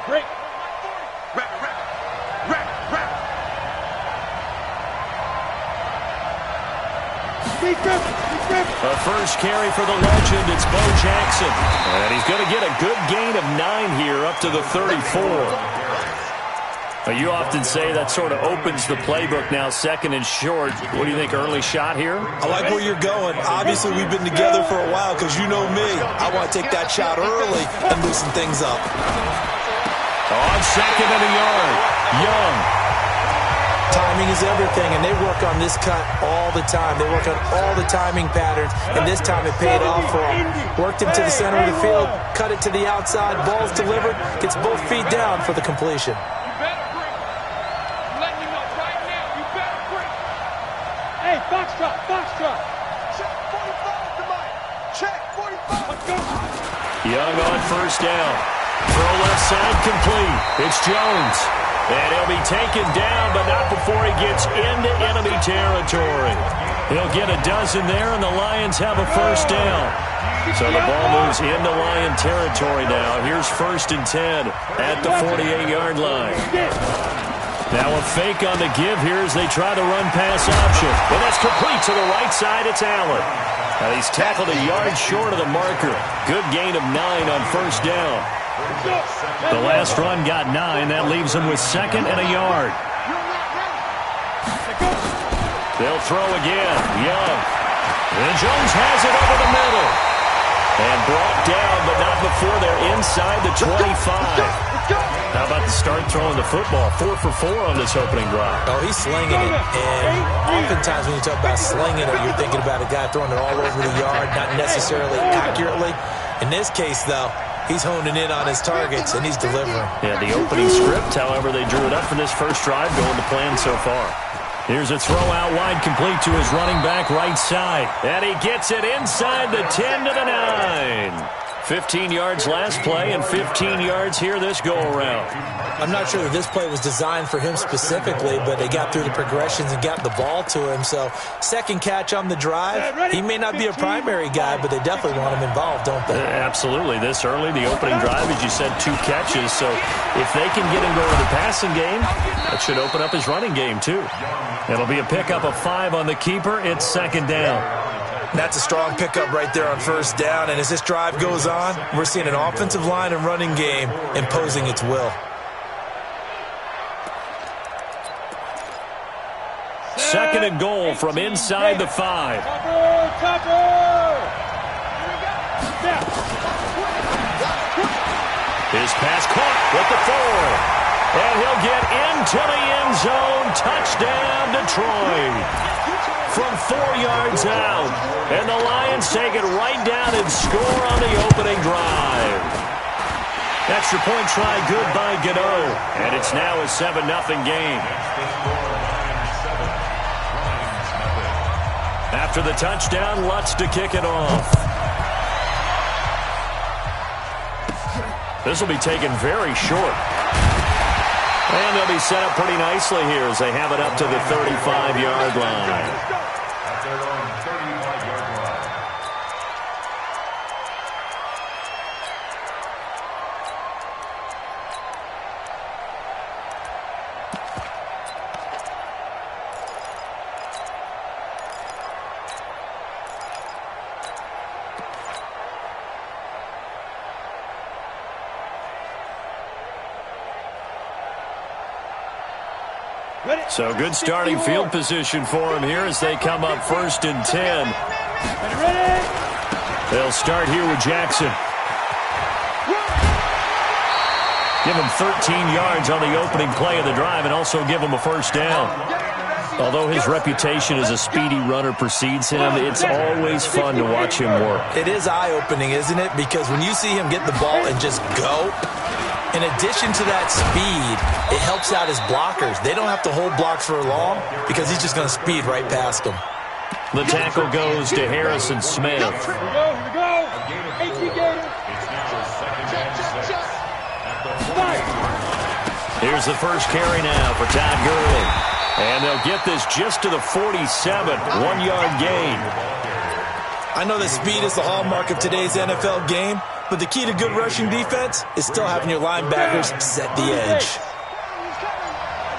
Break. A first carry for the legend. It's Bo Jackson. And he's going to get a good gain of 9 here up to the 34. You often say that sort of opens the playbook now, 2nd and short. What do you think, early shot here? I like where you're going. Obviously, we've been together for a while because you know me. I want to take that shot early and loosen things up. On 2nd and a yard, Young. Timing is everything, and they work on this cut all the time. They work on all the timing patterns, and this time it paid off for them. Worked him to the center of the field, cut it to the outside, ball's delivered, gets both feet down for the completion. Hey, Foxtrot. Check 45 tonight. Check 45. Let's go. Young on first down. Throw left side complete. It's Jones. And he'll be taken down, but not before he gets into enemy territory. He'll get a dozen there, and the Lions have a first down. So the ball moves into Lion territory now. Here's 1st and 10 at the 48-yard line. Now a fake on the give here as they try the run-pass option. And that's complete to the right side. It's Allen. Now he's tackled a yard short of the marker. Good gain of 9 on first down. The last run got 9. That leaves him with 2nd and a yard. They'll throw again. Young. And Jones has it over the middle. And brought down, but not before they're inside the 25. How about the start throwing the football? 4 for 4 on this opening drive. Oh, he's slinging it. And oftentimes when you talk about slinging it, you're thinking about a guy throwing it all over the yard, not necessarily accurately. In this case, though, he's honing in on his targets, and he's delivering. Yeah, the opening script, however, they drew it up for this first drive, going to plan so far. Here's a throw out wide, complete to his running back right side. And he gets it inside the 10 to the 9. 15 yards last play and 15 yards here this go-around. I'm not sure that this play was designed for him specifically, but they got through the progressions and got the ball to him. So second catch on the drive. He may not be a primary guy, but they definitely want him involved, don't they? Absolutely. This early, the opening drive, as you said, 2 catches. So if they can get him going to the passing game, that should open up his running game too. It'll be a pickup of 5 on the keeper. It's second down. That's a strong pickup right there on first down. And as this drive goes on, we're seeing an offensive line and running game imposing its will. Second and goal from inside the 5. His pass caught with the 4. And he'll get into the end zone. Touchdown, Detroit. From 4 yards out. And the Lions take it right down and score on the opening drive. Extra point try good by Gano. And it's now a 7-0 game. After the touchdown, Lutz to kick it off. This will be taken very short. And they'll be set up pretty nicely here as they have it up to the 35-yard line. At their own 35-yard line. So good starting field position for him here as they come up 1st and 10. They'll start here with Jackson. Give him 13 yards on the opening play of the drive and also give him a first down. Although his reputation as a speedy runner precedes him, it's always fun to watch him work. It is eye-opening, isn't it? Because when you see him get the ball and just go, in addition to that speed, it helps out his blockers. They don't have to hold blocks for long because he's just going to speed right past them. The tackle goes to Harrison Smith. Here we go. Here's the first carry now for Todd Gurley. And they'll get this just to the 47, 1-yard gain. I know that speed is the hallmark of today's NFL game, but the key to good rushing defense is still having your linebackers set the edge.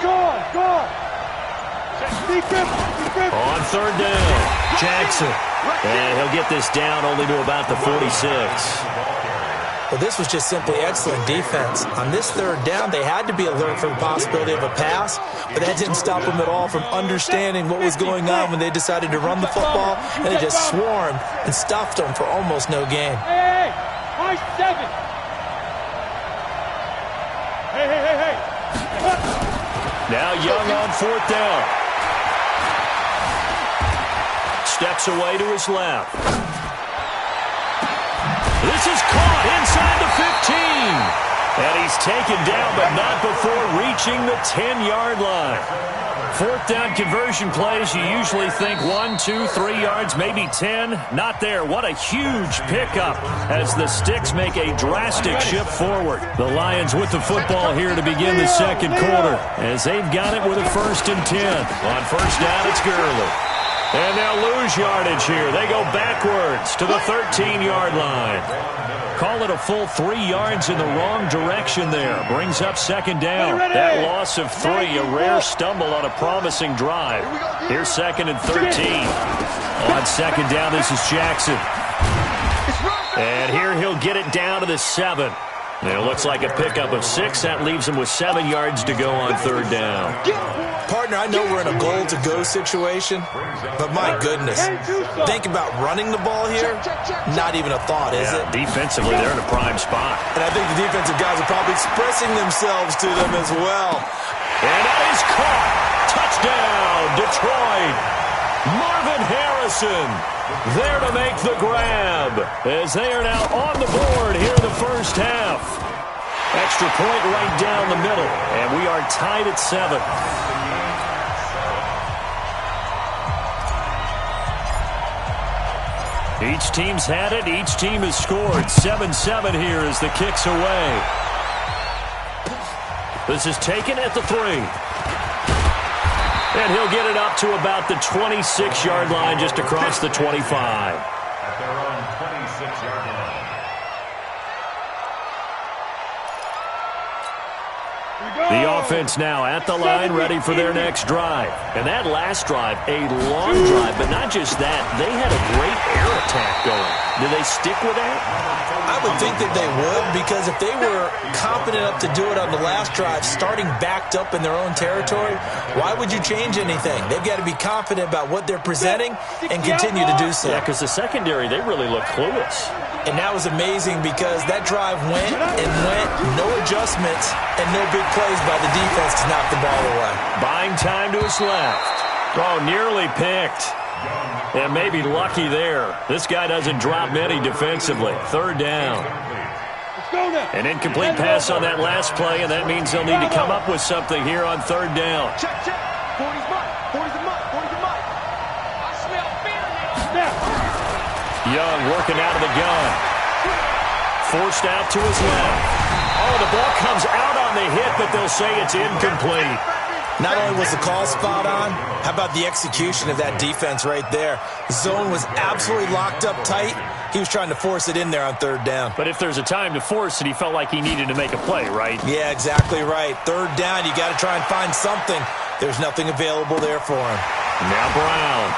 Go on. On 3rd down, Jackson. And he'll get this down only to about the 46. Well, this was just simply excellent defense. On this 3rd down, they had to be alert for the possibility of a pass, but that didn't stop them at all from understanding what was going on when they decided to run the football, and they just swarmed and stuffed them for almost no gain. Hey, high 7. Hey. Now Young on 4th down. Steps away to his left. This is caught inside the 15. And he's taken down, but not before reaching the 10-yard line. 4th down conversion plays, you usually think 1, 2, 3 yards, maybe 10. Not there. What a huge pickup as the Sticks make a drastic shift forward. The Lions with the football here to begin the second quarter as they've got it with a 1st and 10. On 1st down, it's Gurley. And they'll lose yardage here. They go backwards to the 13-yard line. Call it a full 3 yards in the wrong direction there. Brings up 2nd down. That loss of 3, a rare stumble on a promising drive. Here's 2nd and 13. On 2nd down, this is Jackson. And here he'll get it down to the 7. And it looks like a pickup of 6. That leaves him with 7 yards to go on third down. Partner, I know we're in a goal-to-go situation, but my goodness, think about running the ball here. Not even a thought, is it? Defensively, they're in a prime spot. And I think the defensive guys are probably expressing themselves to them as well. And that is caught. Touchdown, Detroit. Marvin Harrison there to make the grab as they are now on the board here in the first half. Extra point right down the middle, and we are tied at 7. Each team's had it. Each team has scored. 7-7 here as the kick's away. This is taken at the 3. And he'll get it up to about the 26-yard line, just across the 25. At their own 26-yard line. The offense now at the line, ready for their next drive. And that last drive, a long drive, but not just that. They had a great air attack going. Do they stick with that? I would think that they would, because if they were confident enough to do it on the last drive, starting backed up in their own territory, why would you change anything? They've got to be confident about what they're presenting and continue to do so. Yeah, because the secondary, they really look clueless. And that was amazing because that drive went and went, no adjustments, and no big plays by the defense to knock the ball away. Buying time to his left. Oh, nearly picked. And maybe lucky there. This guy doesn't drop many defensively. Third down. An incomplete pass on that last play, and that means they'll need to come up with something here on third down. Check, check. 40's mine. 40's the mine. 40's the mine. I smell fear now. Young working out of the gun. Forced out to his left. Oh, the ball comes out on the hit, but they'll say it's incomplete. Not only was the call spot on, how about the execution of that defense right there? The zone was absolutely locked up tight. He was trying to force it in there on third down. But if there's a time to force it, he felt like he needed to make a play, right? Yeah, exactly right. Third down, you got to try and find something. There's nothing available there for him. Now Brown.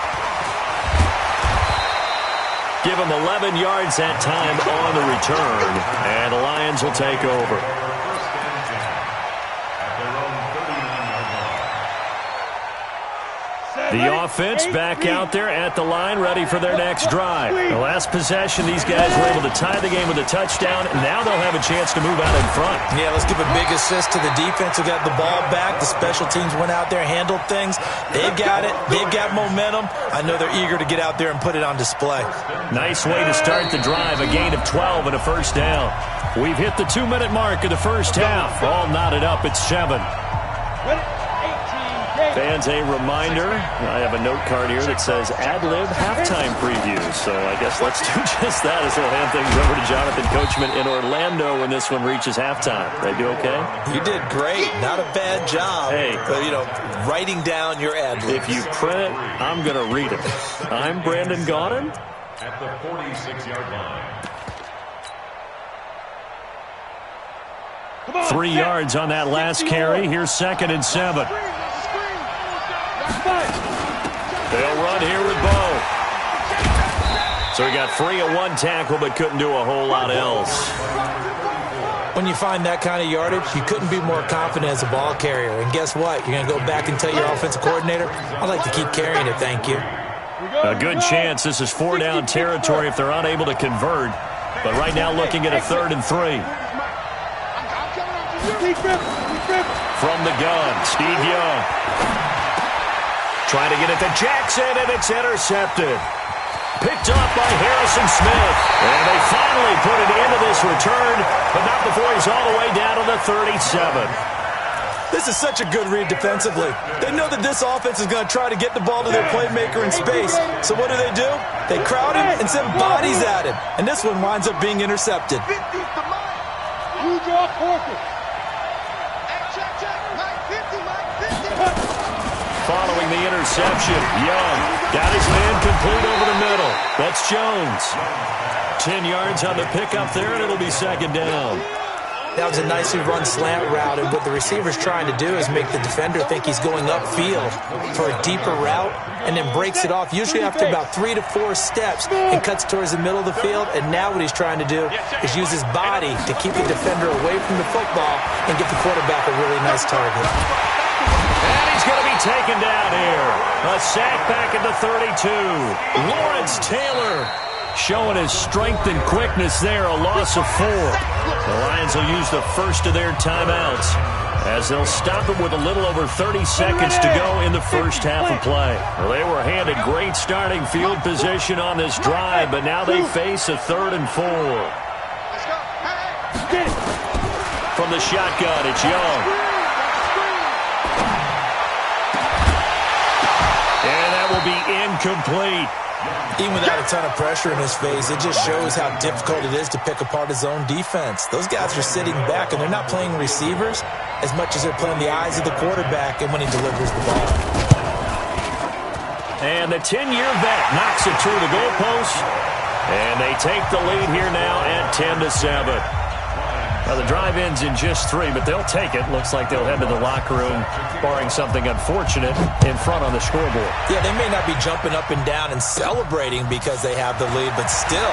Give him 11 yards that time on the return, and the Lions will take over. The offense back out there at the line, ready for their next drive. The last possession, these guys were able to tie the game with a touchdown. Now they'll have a chance to move out in front. Yeah, let's give a big assist to the defense who got the ball back. The special teams went out there, handled things. They've got it. They've got momentum. I know they're eager to get out there and put it on display. Nice way to start the drive, a gain of 12 and a first down. We've hit the 2-minute mark of the first half. All knotted up at 7. Fans, a reminder, I have a note card here that says ad-lib halftime previews. So I guess let's do just that as we'll hand things over to Jonathan Coachman in Orlando when this one reaches halftime. They do okay? You did great. Not a bad job. Hey. Writing down your ad-libs. If you print it, I'm going to read it. I'm Brandon Gaudin. At the 46-yard line. 3 yards on that last carry. Here's 2nd and 7. They'll run here with Bo. So he got free of one tackle but couldn't do a whole lot else. When you find that kind of yardage, you couldn't be more confident as a ball carrier. And guess what? You're going to go back and tell your offensive coordinator, I'd like to keep carrying it, thank you. A good chance this is 4-down territory if they're unable to convert. But right now looking at a 3rd and 3. From the gun, Steve Young. Trying to get it to Jackson, and it's intercepted. Picked up by Harrison Smith. And they finally put an end to this return, but not before he's all the way down to the 37. This is such a good read defensively. They know that this offense is going to try to get the ball to their playmaker in space. So what do? They crowd him and send bodies at him. And this one winds up being intercepted. You draw quarter. Following the interception, Young got his man complete over the middle. That's Jones. 10 yards on the pickup there, and it'll be 2nd down. That was a nicely run slant route, and what the receiver's trying to do is make the defender think he's going upfield for a deeper route, and then breaks it off, usually after about 3 to 4 steps, and cuts towards the middle of the field. And now what he's trying to do is use his body to keep the defender away from the football and get the quarterback a really nice target. And he's going to be taken down here. A sack back at the 32. Lawrence Taylor showing his strength and quickness there, a loss of 4. The Lions will use the first of their timeouts as they'll stop it with a little over 30 seconds to go in the first half of play. Well, they were handed great starting field position on this drive, but now they face a 3rd and 4. From the shotgun, it's Young. And that will be incomplete. Even without a ton of pressure in his face, it just shows how difficult it is to pick apart his own defense. Those guys are sitting back, and they're not playing receivers as much as they're playing the eyes of the quarterback and when he delivers the ball. And the 10-year vet knocks it through the goalpost, and they take the lead here now at 10-7. Now, the drive ends in just 3, but they'll take it. Looks like they'll head to the locker room, barring something unfortunate, in front on the scoreboard. Yeah, they may not be jumping up and down and celebrating because they have the lead, but still,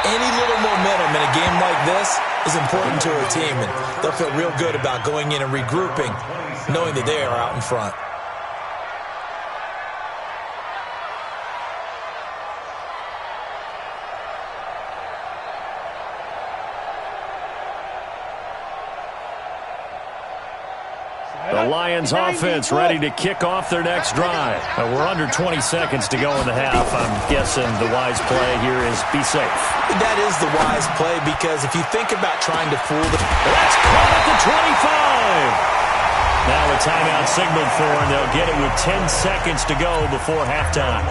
any little momentum in a game like this is important to a team, and they'll feel real good about going in and regrouping, knowing that they are out in front. The Lions offense ready to kick off their next drive. We're under 20 seconds to go in the half. I'm guessing the wise play here is be safe. That is the wise play, because if you think about trying to fool the... That's caught at the 25. Now a timeout signaled for, and they'll get it with 10 seconds to go before halftime.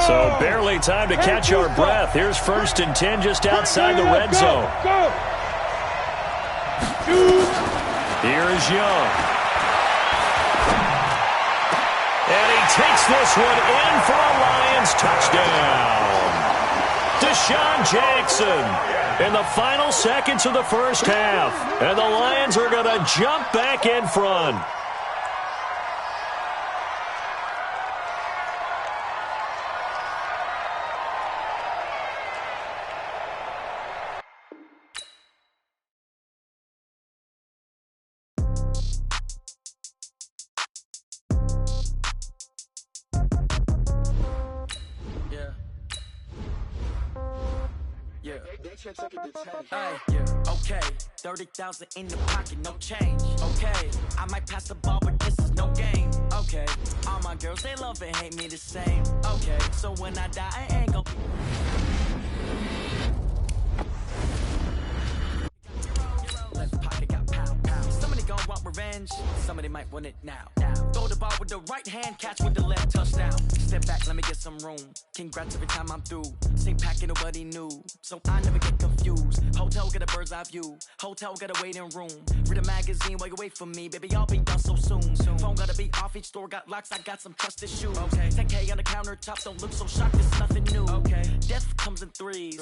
So barely time to catch our breath. Here's 1st and 10 just outside the red zone. Here is Young. And he takes this one in for a Lions touchdown. Deshaun Jackson in the final seconds of the first half. And the Lions are going to jump back in front. Okay, 30,000 in the pocket, no change. Okay, I might pass the ball, but this is no game. Okay, all my girls, they love and hate me the same. Okay, so when I die, I ain't gon' left pocket got pound, pound. Somebody gon' want revenge, somebody might want it now. Throw the ball with the right hand, catch with the left, touchdown. Step back, let me get some room. Congrats every time I'm through. Same packet, nobody knew, so I never get confused. Hotel got a bird's eye view. Hotel got a waiting room. Read a magazine while you wait for me, baby. I'll be done so soon. Phone gotta be off. Each store got locks. I got some trusted shoes. Okay. 10K on the countertop. Don't look so shocked. It's nothing new. Okay. Death comes in threes.